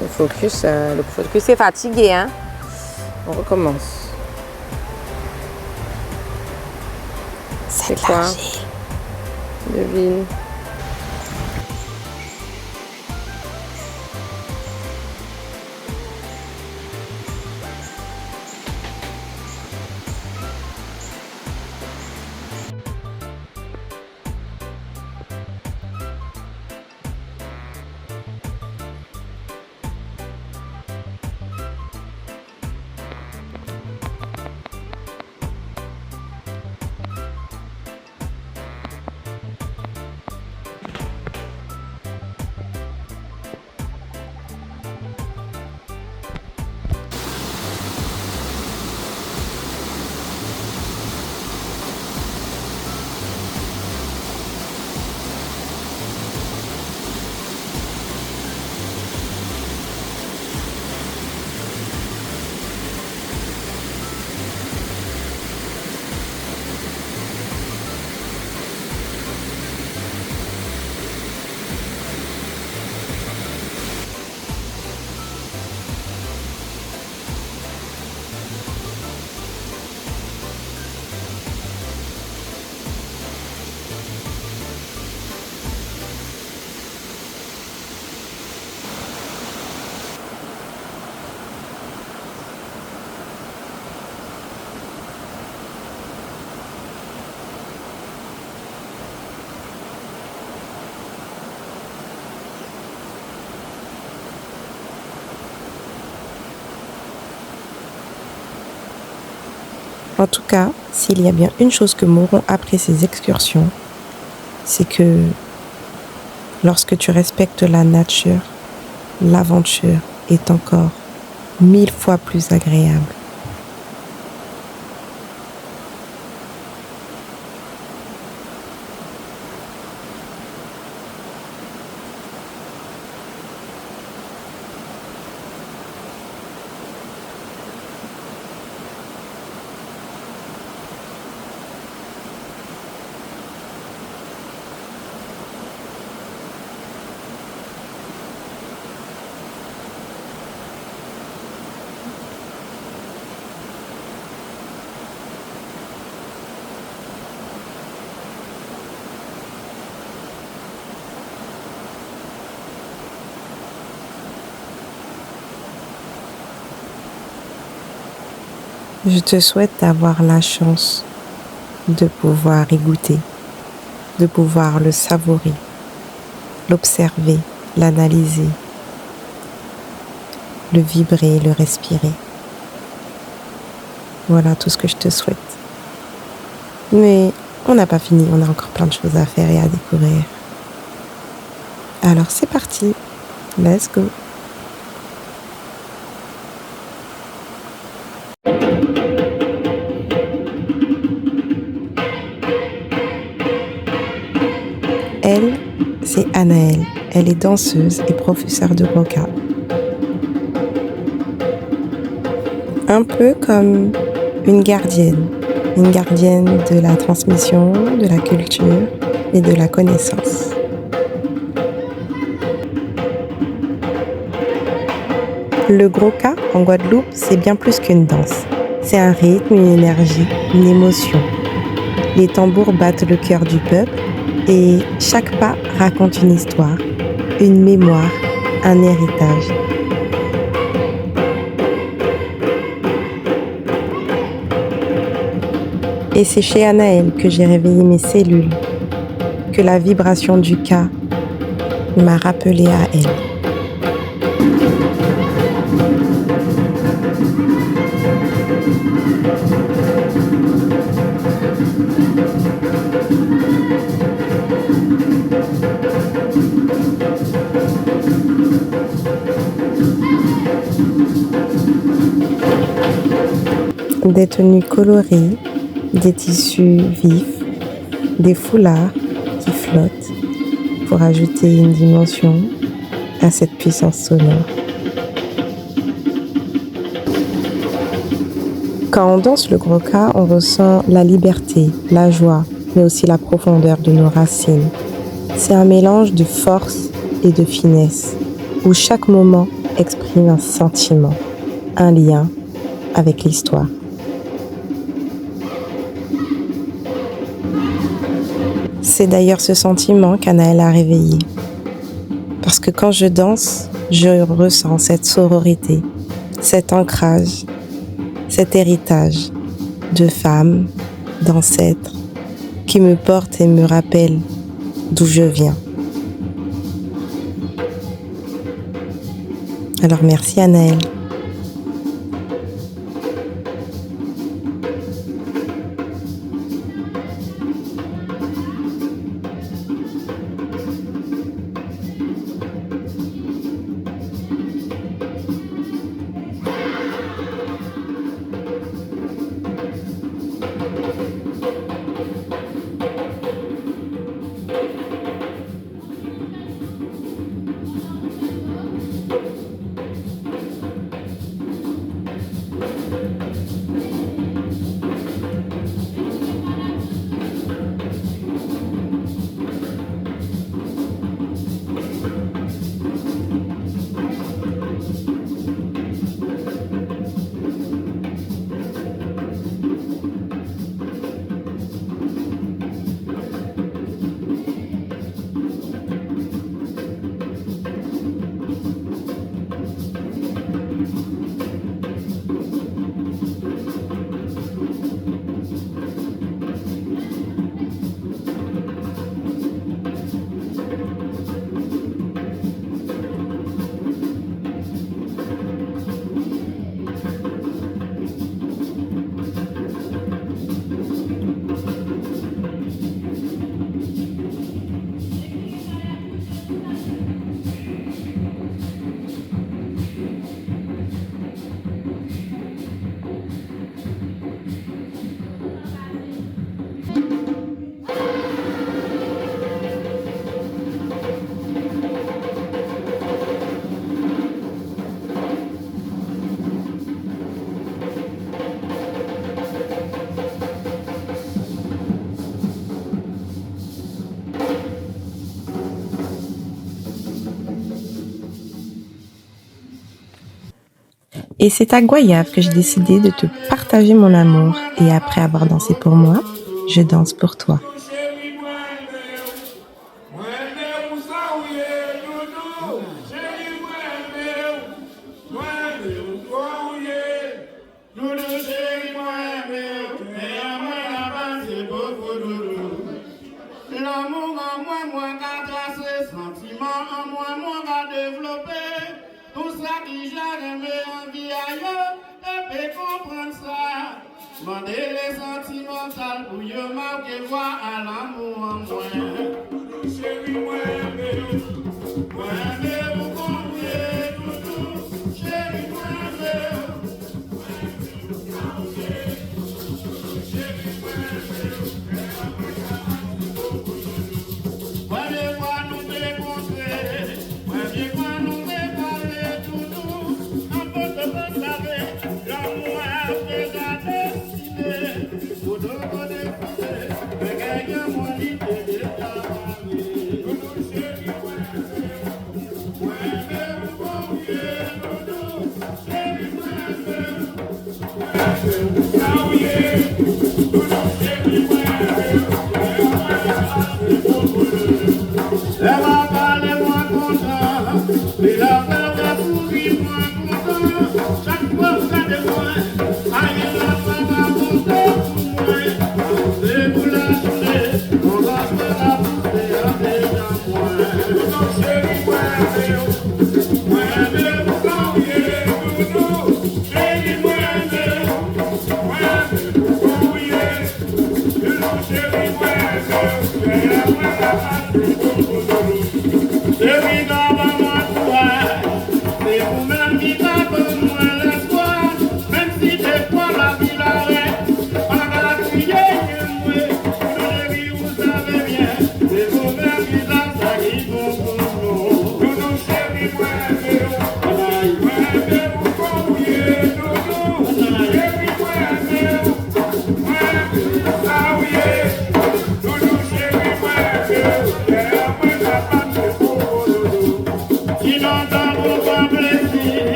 Le focus est fatigué, hein? On recommence. C'est quoi? Devine. En tout cas, s'il y a bien une chose que m'auront appris ces excursions, c'est que lorsque tu respectes la nature, l'aventure est encore 1000 fois plus agréable. Je te souhaite d'avoir la chance de pouvoir y goûter, de pouvoir le savourer, l'observer, l'analyser, le vibrer, le respirer. Voilà tout ce que je te souhaite. Mais on n'a pas fini, on a encore plein de choses à faire et à découvrir. Alors c'est parti, let's go! Elle, c'est Anaëlle. Elle est danseuse et professeure de roca. Un peu comme une gardienne de la transmission, de la culture et de la connaissance. Le Groka en Guadeloupe, c'est bien plus qu'une danse. C'est un rythme, une énergie, une émotion. Les tambours battent le cœur du peuple et chaque pas raconte une histoire, une mémoire, un héritage. Et c'est chez Anaëlle que j'ai réveillé mes cellules, que la vibration du Ka m'a rappelé à elle. Des tenues colorées, des tissus vifs, des foulards qui flottent pour ajouter une dimension à cette puissance sonore. Quand on danse le Groka, on ressent la liberté, la joie, mais aussi la profondeur de nos racines. C'est un mélange de force et de finesse, où chaque moment exprime un sentiment, un lien avec l'histoire. C'est d'ailleurs ce sentiment qu'Anaëlle a réveillé. Parce que quand je danse, je ressens cette sororité, cet ancrage, cet héritage de femmes, d'ancêtres, qui me porte et me rappelle d'où je viens. Alors merci Anaëlle. Et c'est à Goyave que j'ai décidé de te partager mon amour. Et après avoir dansé pour moi, je danse pour toi. L'amour en moi qu'a tracé, sentiment en moi qu'a développé. Tout ça qui j'ai aimé en vie ailleurs, et peut comprendre ça. Mandez les sentimentales pour y marquer voir à l'amour en moi. Chérie, moi, vous conviez, tout, chérie, moi,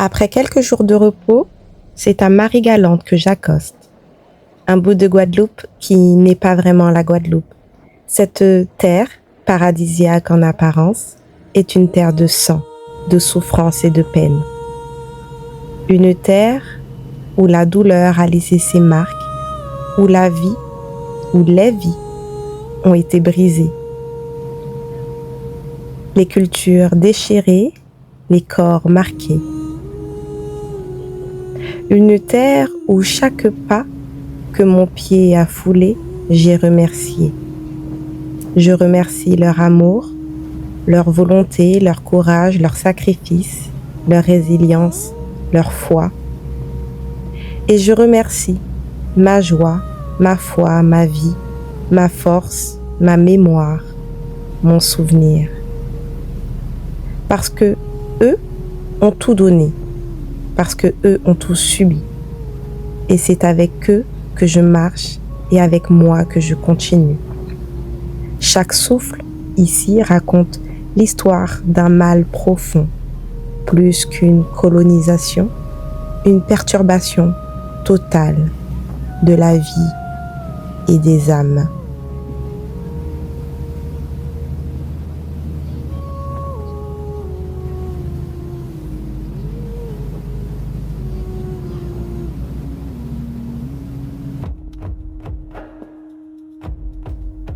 Après quelques jours de repos, c'est à Marie-Galante que j'accoste. Un bout de Guadeloupe qui n'est pas vraiment la Guadeloupe. Cette terre, paradisiaque en apparence, est une terre de sang, de souffrance et de peine. Une terre où la douleur a laissé ses marques, où la vie, où les vies ont été brisées. Les cultures déchirées, les corps marqués. Une terre où chaque pas que mon pied a foulé, j'ai remercié. Je remercie leur amour, leur volonté, leur courage, leur sacrifice, leur résilience, leur foi. Et je remercie ma joie, ma foi, ma vie, ma force, ma mémoire, mon souvenir. Parce que eux ont tout donné, parce que eux ont tout subi. Et c'est avec eux que je marche et avec moi que je continue. Chaque souffle ici raconte l'histoire d'un mal profond, plus qu'une colonisation, une perturbation totale de la vie et des âmes.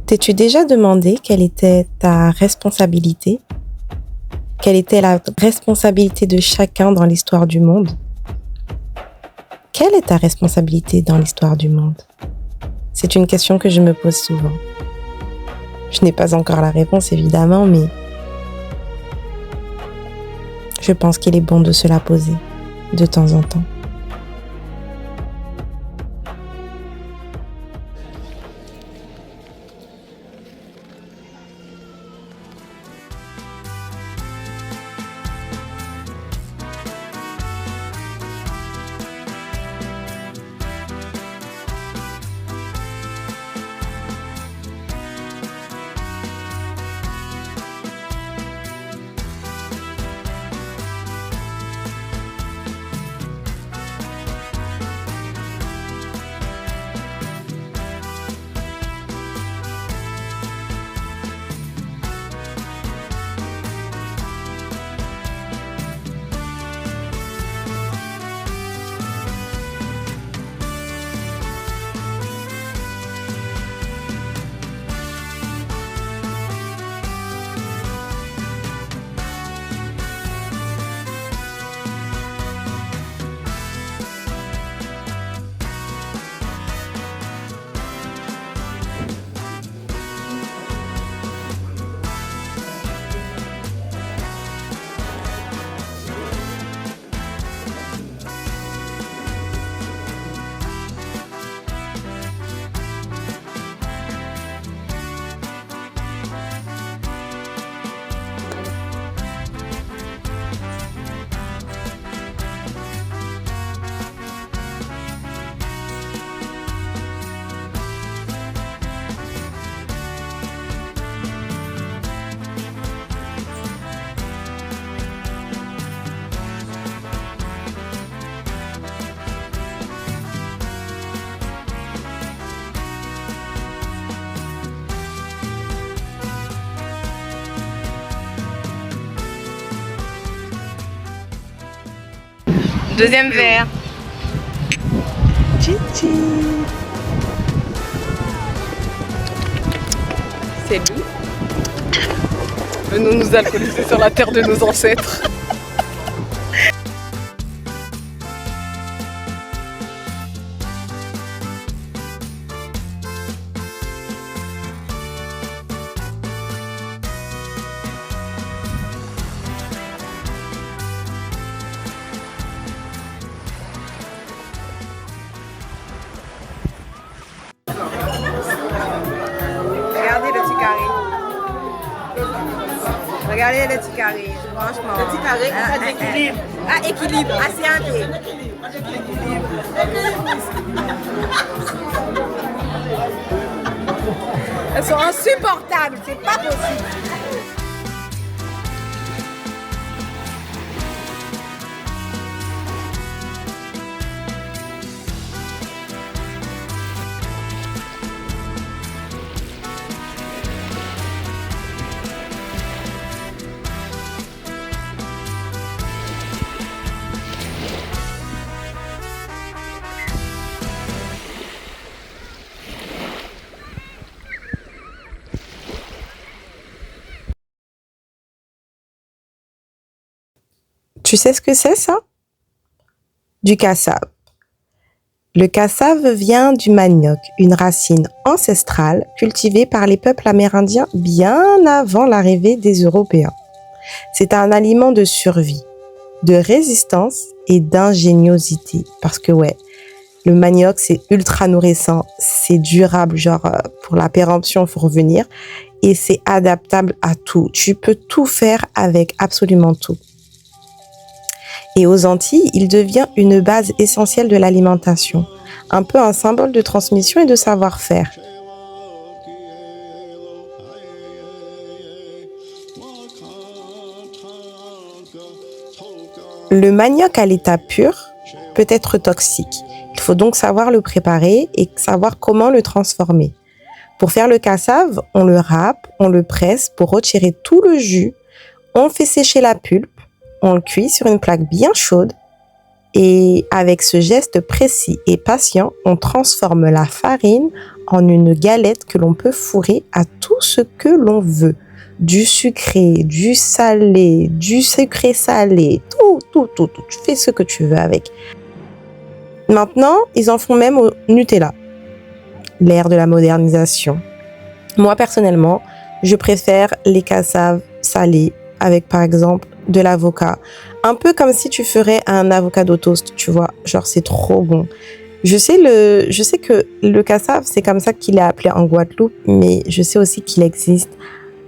T'es-tu déjà demandé quelle était ta responsabilité? Quelle était la responsabilité de chacun dans l'histoire du monde? Quelle est ta responsabilité dans l'histoire du monde? C'est une question que je me pose souvent. Je n'ai pas encore la réponse, évidemment, mais je pense qu'il est bon de se la poser de temps en temps. Deuxième verre. Chichi. C'est doux. Venons nous alcooliser sur la terre de nos ancêtres. Regardez le petit carré. Regardez le petit carré. Franchement. Le petit carré, ça d'équilibre. Ah, équilibre. Assiante. Elles sont insupportables, c'est pas possible. Tu sais ce que c'est ça? Du cassave. Le cassave vient du manioc, une racine ancestrale cultivée par les peuples amérindiens bien avant l'arrivée des Européens. C'est un aliment de survie, de résistance et d'ingéniosité. Parce que ouais, le manioc c'est ultra nourrissant, c'est durable, genre pour la péremption faut revenir, et c'est adaptable à tout. Tu peux tout faire avec absolument tout. Et aux Antilles, il devient une base essentielle de l'alimentation, un peu un symbole de transmission et de savoir-faire. Le manioc à l'état pur peut être toxique. Il faut donc savoir le préparer et savoir comment le transformer. Pour faire le cassave, on le râpe, on le presse pour retirer tout le jus, on fait sécher la pulpe, on le cuit sur une plaque bien chaude et avec ce geste précis et patient, on transforme la farine en une galette que l'on peut fourrer à tout ce que l'on veut. Du sucré, du salé, du sucré salé, tout. Tu fais ce que tu veux avec. Maintenant, ils en font même au Nutella. L'ère de la modernisation. Moi, personnellement, je préfère les cassaves salés avec, par exemple, de l'avocat. Un peu comme si tu ferais un avocado toast, tu vois. Genre, c'est trop bon. Je sais que le cassave, c'est comme ça qu'il est appelé en Guadeloupe, mais je sais aussi qu'il existe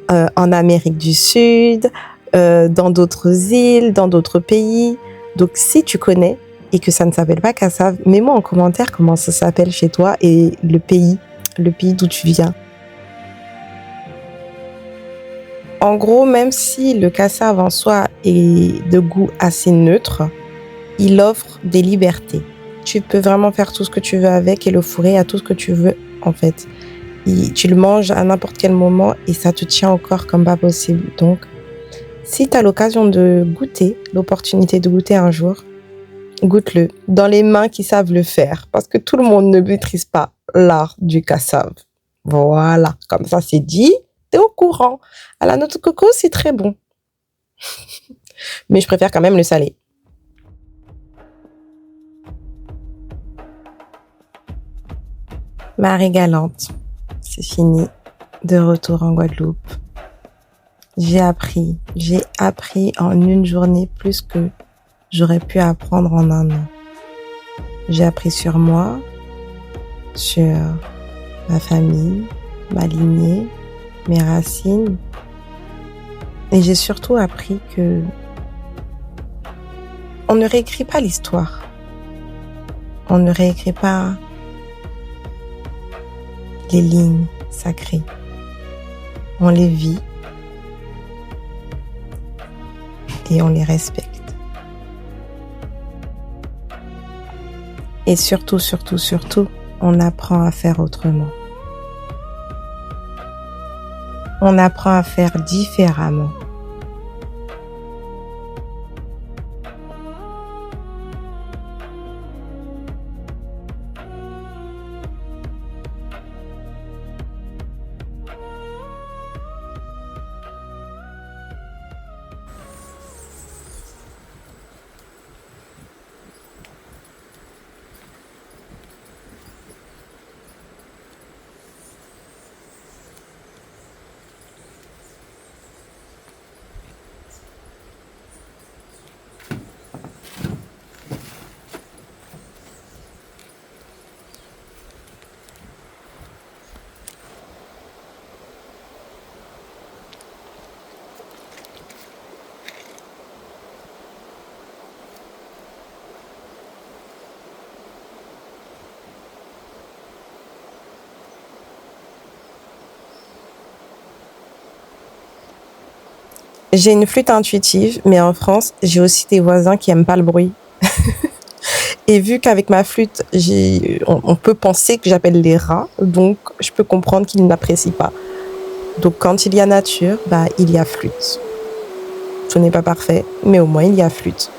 en Amérique du Sud, dans d'autres îles, dans d'autres pays. Donc, si tu connais et que ça ne s'appelle pas cassave, mets-moi en commentaire comment ça s'appelle chez toi et le pays d'où tu viens. En gros, même si le cassave en soi est de goût assez neutre, il offre des libertés. Tu peux vraiment faire tout ce que tu veux avec et le fourrer à tout ce que tu veux, en fait. Tu le manges à n'importe quel moment et ça te tient au corps comme pas possible. Donc, si tu as l'occasion de goûter, l'opportunité de goûter un jour, goûte-le dans les mains qui savent le faire. Parce que tout le monde ne maîtrise pas l'art du cassave. Voilà, comme ça c'est dit. T'es au courant. À la noix de coco, c'est très bon. Mais je préfère quand même le salé. Marie galante, c'est fini. De retour en Guadeloupe. J'ai appris en une journée plus que j'aurais pu apprendre en un an. J'ai appris sur moi, sur ma famille, ma lignée, mes racines. Et j'ai surtout appris que on ne réécrit pas l'histoire. On ne réécrit pas les lignes sacrées. On les vit et on les respecte. Et surtout, on apprend à faire autrement. On apprend à faire différemment. J'ai une flûte intuitive, mais en France, j'ai aussi des voisins qui aiment pas le bruit. Et vu qu'avec ma flûte, on peut penser que j'appelle les rats, donc je peux comprendre qu'ils n'apprécient pas. Donc quand il y a nature, bah, il y a flûte. Ce n'est pas parfait, mais au moins il y a flûte.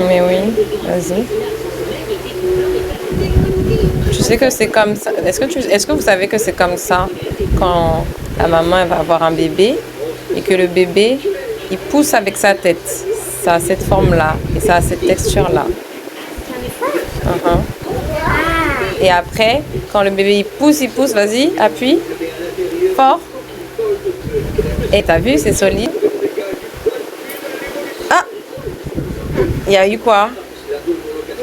Mais oui, vas-y. Tu sais que c'est comme ça. Est-ce que vous savez que c'est comme ça quand la maman elle va avoir un bébé et que le bébé il pousse avec sa tête. Ça a cette forme-là et ça a cette texture-là. Et après, quand le bébé il pousse, vas-y, appuie fort. Et t'as vu, c'est solide. Ah, il y a eu quoi?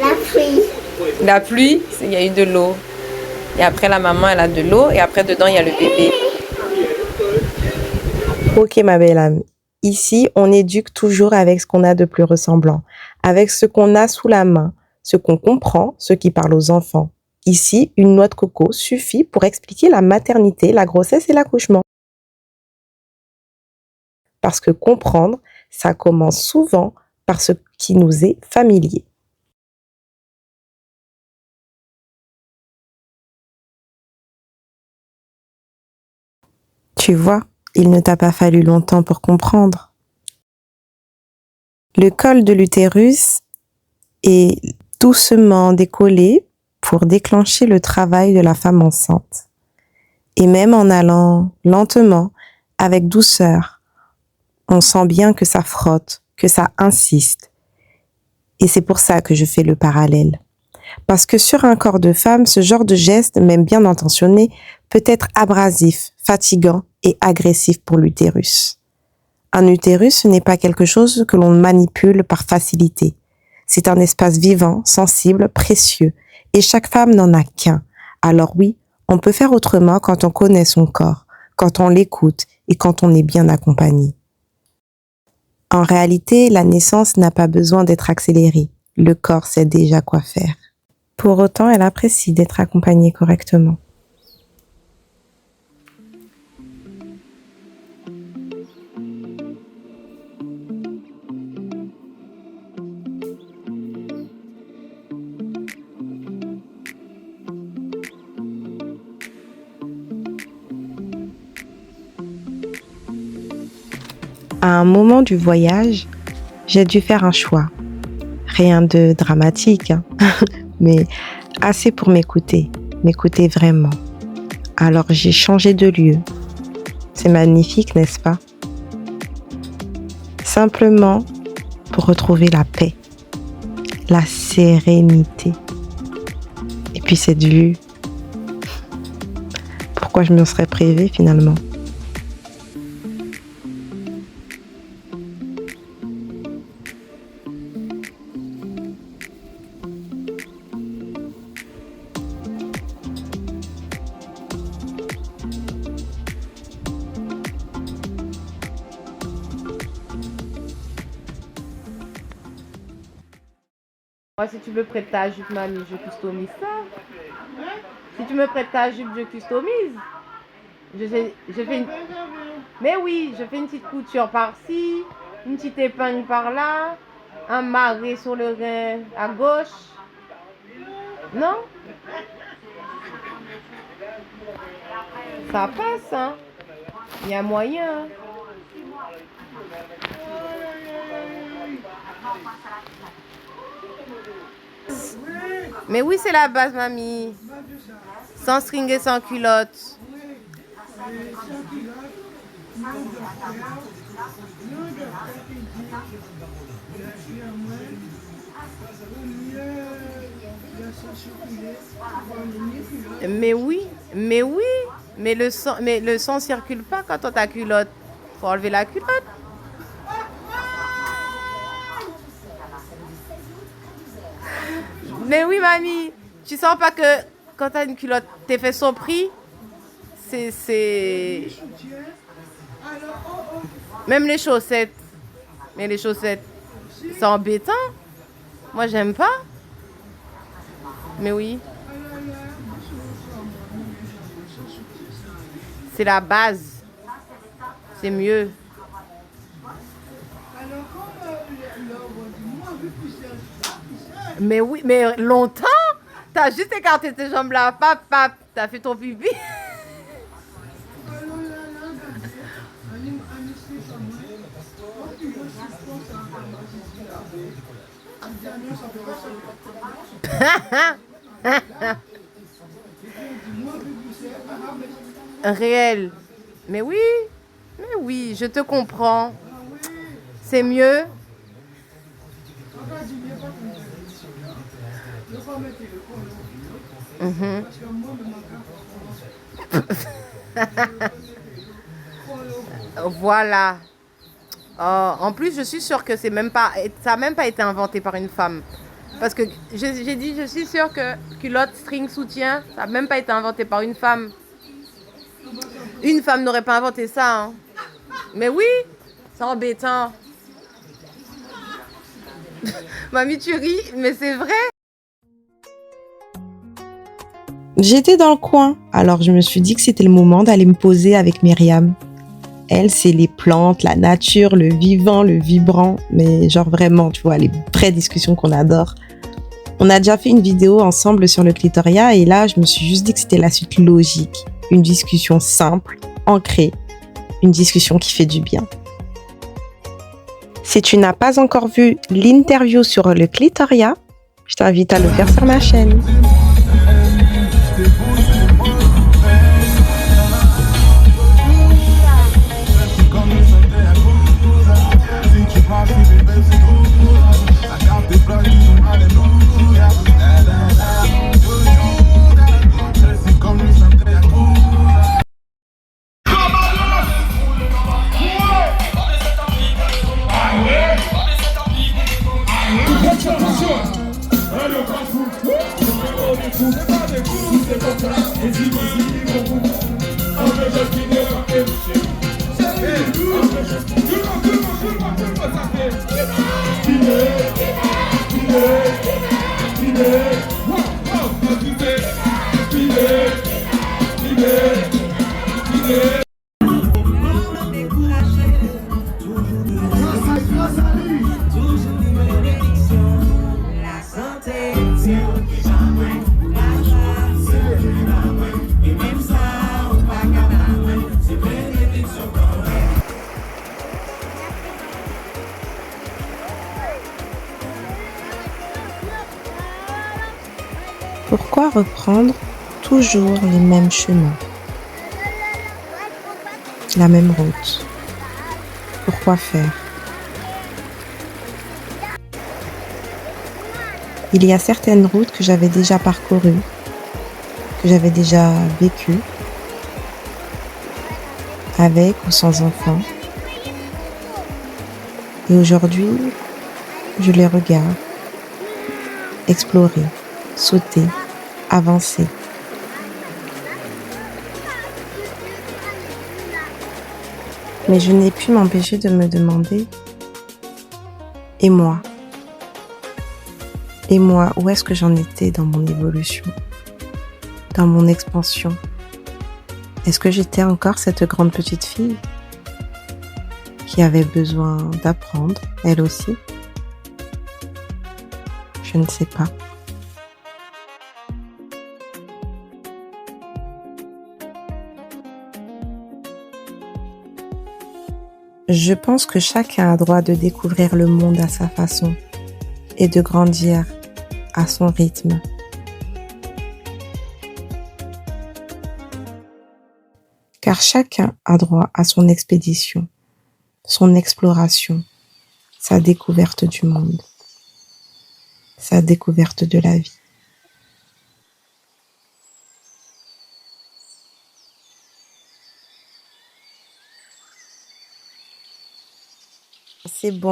La pluie. La pluie, il y a eu de l'eau. Et après, la maman, elle a de l'eau. Et après, dedans, il y a le bébé. Ok, ma belle amie. Ici, on éduque toujours avec ce qu'on a de plus ressemblant. Avec ce qu'on a sous la main. Ce qu'on comprend, ce qui parle aux enfants. Ici, une noix de coco suffit pour expliquer la maternité, la grossesse et l'accouchement. Parce que comprendre, ça commence souvent par ce qui nous est familier. Tu vois, il ne t'a pas fallu longtemps pour comprendre. Le col de l'utérus est doucement décollé pour déclencher le travail de la femme enceinte. Et même en allant lentement, avec douceur, on sent bien que ça frotte, que ça insiste. Et c'est pour ça que je fais le parallèle. Parce que sur un corps de femme, ce genre de geste, même bien intentionné, peut être abrasif, fatigant et agressif pour l'utérus. Un utérus, ce n'est pas quelque chose que l'on manipule par facilité. C'est un espace vivant, sensible, précieux. Et chaque femme n'en a qu'un. Alors oui, on peut faire autrement quand on connaît son corps, quand on l'écoute et quand on est bien accompagné. En réalité, la naissance n'a pas besoin d'être accélérée. Le corps sait déjà quoi faire. Pour autant, elle apprécie d'être accompagnée correctement. À un moment du voyage, j'ai dû faire un choix. Rien de dramatique, hein, mais assez pour m'écouter vraiment. Alors j'ai changé de lieu. C'est magnifique, n'est-ce pas? Simplement pour retrouver la paix, la sérénité. Et puis cette vue, pourquoi je me serais privée finalement? Moi, si tu me prêtes ta jupe, mamie, je customise ça. Si tu me prêtes ta jupe, je customise. Je fais une... Mais oui, je fais une petite couture par-ci, une petite épingle par-là, un marais sur le rein à gauche. Non? Ça passe, hein? Il y a moyen. Mais oui, c'est la base, mamie. Sans string et sans culotte. Mais oui, mais oui, mais le sang circule pas quand on ta culotte. Faut enlever la culotte. Mais oui, mamie, tu sens pas que quand t'as une culotte, tes fesses sont pris, c'est... Même les chaussettes. Mais les chaussettes, c'est embêtant. Moi, j'aime pas. Mais oui. C'est la base. C'est mieux. Mais oui, mais longtemps. T'as juste écarté tes jambes là, pap, pap. T'as fait ton pipi. Réel. Mais oui, je te comprends. C'est mieux. Mhm. Voilà. En plus, je suis sûre que ça n'a même pas été inventé par une femme. Parce que j'ai dit, je suis sûre que culotte, string, soutien, ça n'a même pas été inventé par une femme. Une femme n'aurait pas inventé ça. Hein. Mais oui, c'est embêtant. Mamie, tu ris, mais c'est vrai. J'étais dans le coin, alors je me suis dit que c'était le moment d'aller me poser avec Myriam. Elle, c'est les plantes, la nature, le vivant, le vibrant, mais genre vraiment, tu vois, les vraies discussions qu'on adore. On a déjà fait une vidéo ensemble sur le clitoria et là, je me suis juste dit que c'était la suite logique. Une discussion simple, ancrée, une discussion qui fait du bien. Si tu n'as pas encore vu l'interview sur le clitoria, je t'invite à le faire sur ma chaîne. Pourquoi reprendre toujours les mêmes chemins, la même route? Pourquoi faire? Il y a certaines routes que j'avais déjà parcourues, que j'avais déjà vécues, avec ou sans enfant. Et aujourd'hui, je les regarde, explorer, sauter, avancer. Mais je n'ai pu m'empêcher de me demander, et moi? Et moi, où est-ce que j'en étais dans mon évolution, dans mon expansion? Est-ce que j'étais encore cette grande petite fille qui avait besoin d'apprendre, elle aussi? Je ne sais pas. Je pense que chacun a droit de découvrir le monde à sa façon et de grandir à son rythme. Car chacun a droit à son expédition, son exploration, sa découverte du monde. sa découverte de la vie.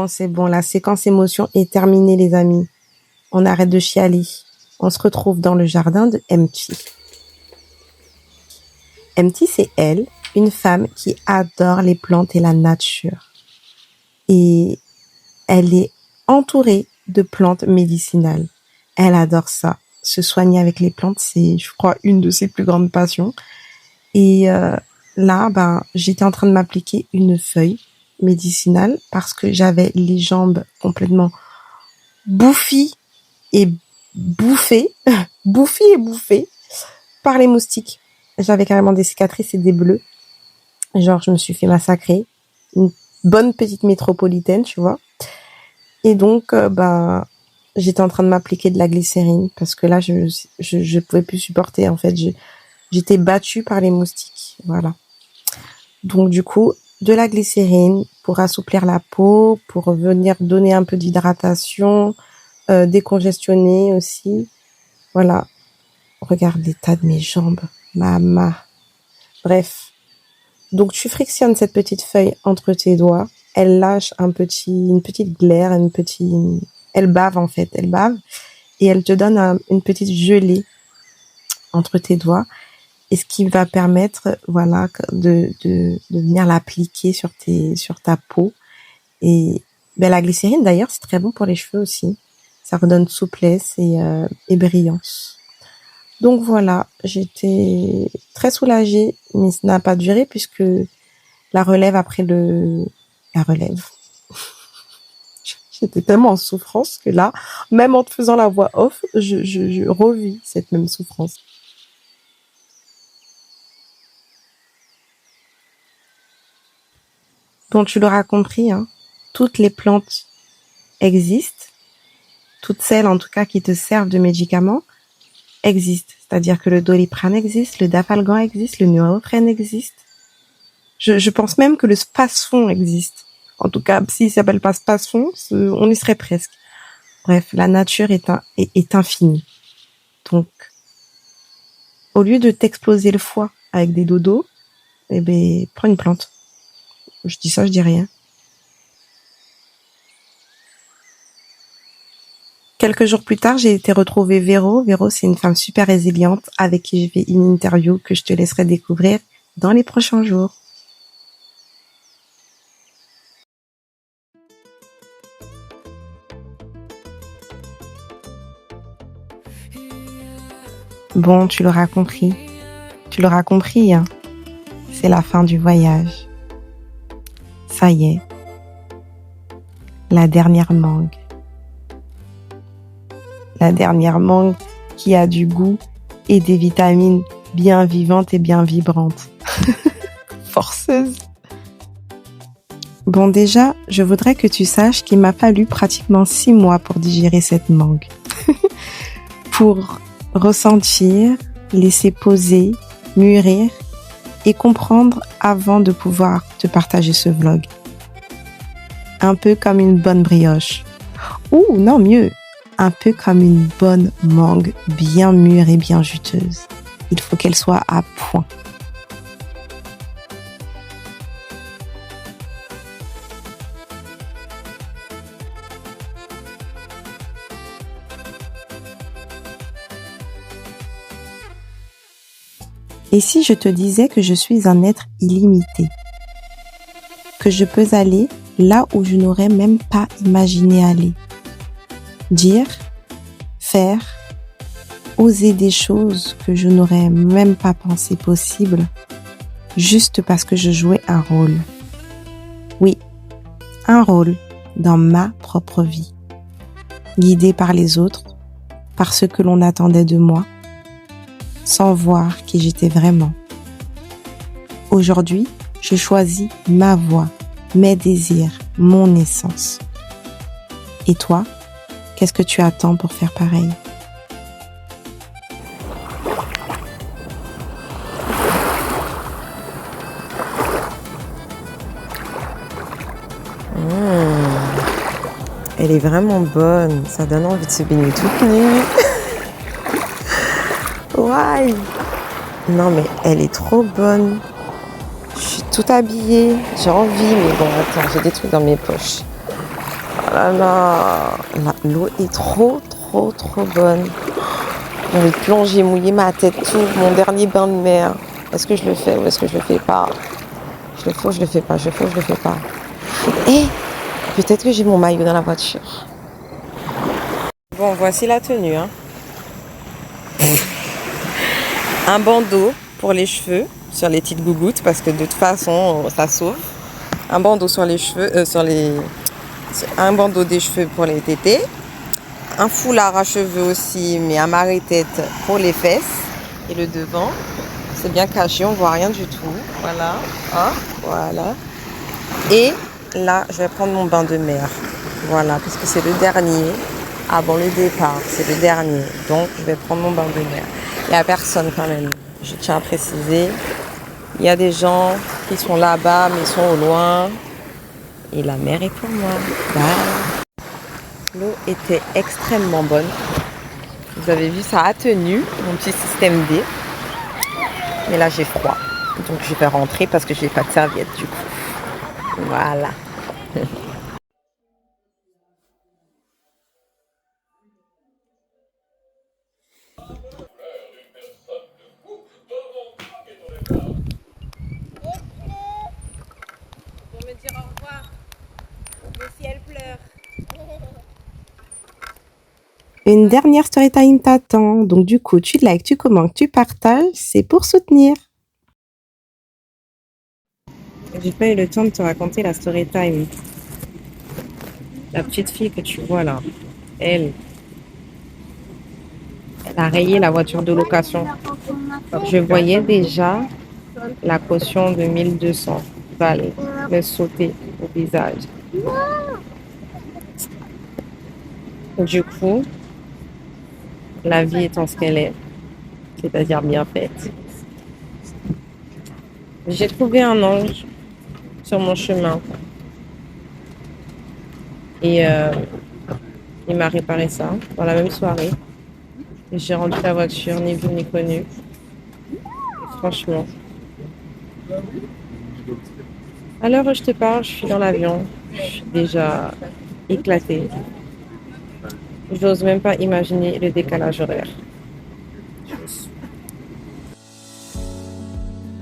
C'est bon, la séquence émotion est terminée les amis. On arrête de chialer. On se retrouve dans le jardin de Empty. Empty, c'est elle, une femme qui adore les plantes et la nature. Et elle est entourée de plantes médicinales. Elle adore ça. Se soigner avec les plantes, c'est, je crois, une de ses plus grandes passions. Et là, j'étais en train de m'appliquer une feuille médicinale parce que j'avais les jambes complètement bouffies et bouffées par les moustiques. J'avais carrément des cicatrices et des bleus. Genre, je me suis fait massacrer. Une bonne petite métropolitaine, tu vois. Et donc, j'étais en train de m'appliquer de la glycérine parce que là, je pouvais plus supporter. En fait, j'étais battue par les moustiques. Voilà. Donc, du coup, de la glycérine pour assouplir la peau, pour venir donner un peu d'hydratation, décongestionner aussi. Voilà. Regarde l'état de mes jambes. Maman. Bref. Donc, tu frictionnes cette petite feuille entre tes doigts. Elle lâche une petite glaire, elle bave en fait, elle bave. Et elle te donne une petite gelée entre tes doigts. Et ce qui va permettre, voilà, de venir l'appliquer sur ta peau. Et, la glycérine d'ailleurs, c'est très bon pour les cheveux aussi. Ça redonne souplesse et brillance. Donc voilà, j'étais très soulagée, mais ça n'a pas duré puisque la relève. J'étais tellement en souffrance que là, même en te faisant la voix off, je revis cette même souffrance. Bon, tu l'auras compris, hein, toutes les plantes existent, toutes celles en tout cas qui te servent de médicaments existent. C'est-à-dire que le Doliprane existe, le Dafalgan existe, le Nurofen existe. Je pense même que le Spasfon existe. En tout cas, s'il s'appelle pas Spasfon, on y serait presque. Bref, la nature est infinie. Donc, au lieu de t'exploser le foie avec des dodos, prends une plante. Je dis ça, je dis rien. Quelques jours plus tard, j'ai été retrouver Véro. Véro, c'est une femme super résiliente avec qui j'ai fait une interview que je te laisserai découvrir dans les prochains jours. Bon, tu l'auras compris. Hein. C'est la fin du voyage. Ça y est. La dernière mangue. La dernière mangue qui a du goût et des vitamines bien vivantes et bien vibrantes. Forceuse. Bon, déjà, je voudrais que tu saches qu'il m'a fallu pratiquement 6 mois pour digérer cette mangue. Pour ressentir, laisser poser, mûrir et comprendre avant de pouvoir te partager ce vlog. Un peu comme une bonne brioche. Ou non, mieux, un peu comme une bonne mangue bien mûre et bien juteuse. Il faut qu'elle soit à point. Et si je te disais que je suis un être illimité, que je peux aller là où je n'aurais même pas imaginé aller, dire, faire, oser des choses que je n'aurais même pas pensé possibles, juste parce que je jouais un rôle. Oui, un rôle dans ma propre vie, guidée par les autres, par ce que l'on attendait de moi, sans voir qui j'étais vraiment. Aujourd'hui, je choisis ma voie, mes désirs, mon essence. Et toi, qu'est-ce que tu attends pour faire pareil? Elle est vraiment bonne. Ça donne envie de se baigner toute nue. Ouais. Non, mais elle est trop bonne. Je suis toute habillée. J'ai envie, mais bon, attends, j'ai des trucs dans mes poches. Oh là là. L'eau est trop bonne. J'ai envie de plonger, mouiller ma tête, tout. Mon dernier bain de mer. Est-ce que je le fais ou est-ce que je le fais pas? Je le fais ou je le fais pas? Je le fais ou je le fais pas? Et peut-être que j'ai mon maillot dans la voiture. Bon, voici la tenue. Hein. Un bandeau pour les cheveux, sur les petites gougouttes, parce que de toute façon, ça sauve. Un bandeau sur les cheveux, un bandeau des cheveux pour les tétés. Un foulard à cheveux aussi, mais à marée-tête pour les fesses. Et le devant, c'est bien caché, on voit rien du tout. Voilà, ah, voilà. Et là, je vais prendre mon bain de mer. Voilà, puisque c'est le dernier. Avant le départ, c'est le dernier. Donc, je vais prendre mon bain de mer. Il n'y a personne quand même. Je tiens à préciser. Il y a des gens qui sont là-bas, mais ils sont au loin. Et la mer est pour moi. Bye. L'eau était extrêmement bonne. Vous avez vu, ça a tenu mon petit système D. Mais là, j'ai froid. Donc, je vais rentrer parce que je n'ai pas de serviette du coup. Voilà. Une dernière story time t'attend. Donc du coup, tu likes, tu commentes, tu partages. C'est pour soutenir. J'ai pas eu le temps de te raconter la story time. La petite fille que tu vois là, elle a rayé la voiture de location. Je voyais déjà la caution de 1200 balles me sauter au visage. Du coup, la vie étant ce qu'elle est, c'est-à-dire bien faite. J'ai trouvé un ange sur mon chemin et il m'a réparé ça dans la même soirée. Et j'ai rendu la voiture ni vu ni connu. Franchement. À l'heure où je te parle, je suis dans l'avion. Je suis déjà éclatée. Je n'ose même pas imaginer le décalage horaire.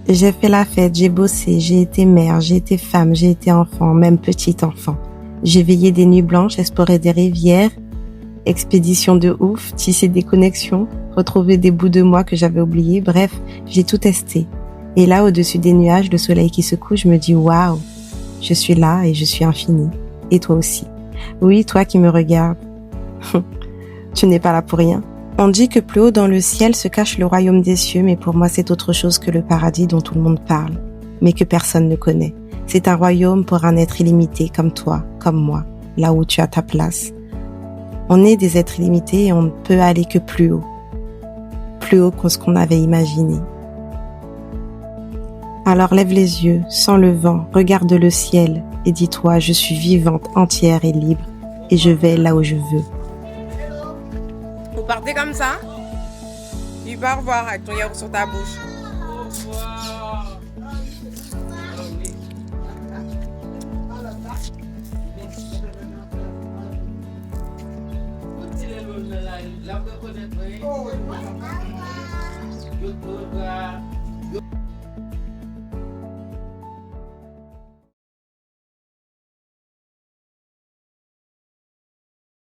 J'ai fait la fête, j'ai bossé, j'ai été mère, j'ai été femme, j'ai été enfant, même petit enfant. J'ai veillé des nuits blanches, exploré des rivières, expédition de ouf, tissé des connexions, retrouvé des bouts de moi que j'avais oubliés. Bref, j'ai tout testé. Et là, au-dessus des nuages, le soleil qui se couche, je me dis waouh, je suis là et je suis infinie. Et toi aussi. Oui, toi qui me regardes. Tu n'es pas là pour rien. On dit que plus haut dans le ciel se cache le royaume des cieux, mais pour moi c'est autre chose que le paradis dont tout le monde parle, mais que personne ne connaît. C'est un royaume pour un être illimité comme toi, comme moi, là où tu as ta place. On est des êtres illimités et on ne peut aller que plus haut que ce qu'on avait imaginé. Alors lève les yeux, sens le vent, regarde le ciel et dis-toi, je suis vivante, entière et libre et je vais là où je veux. Vous partez comme ça? Tu vas revoir avec ton yaourt sur ta bouche.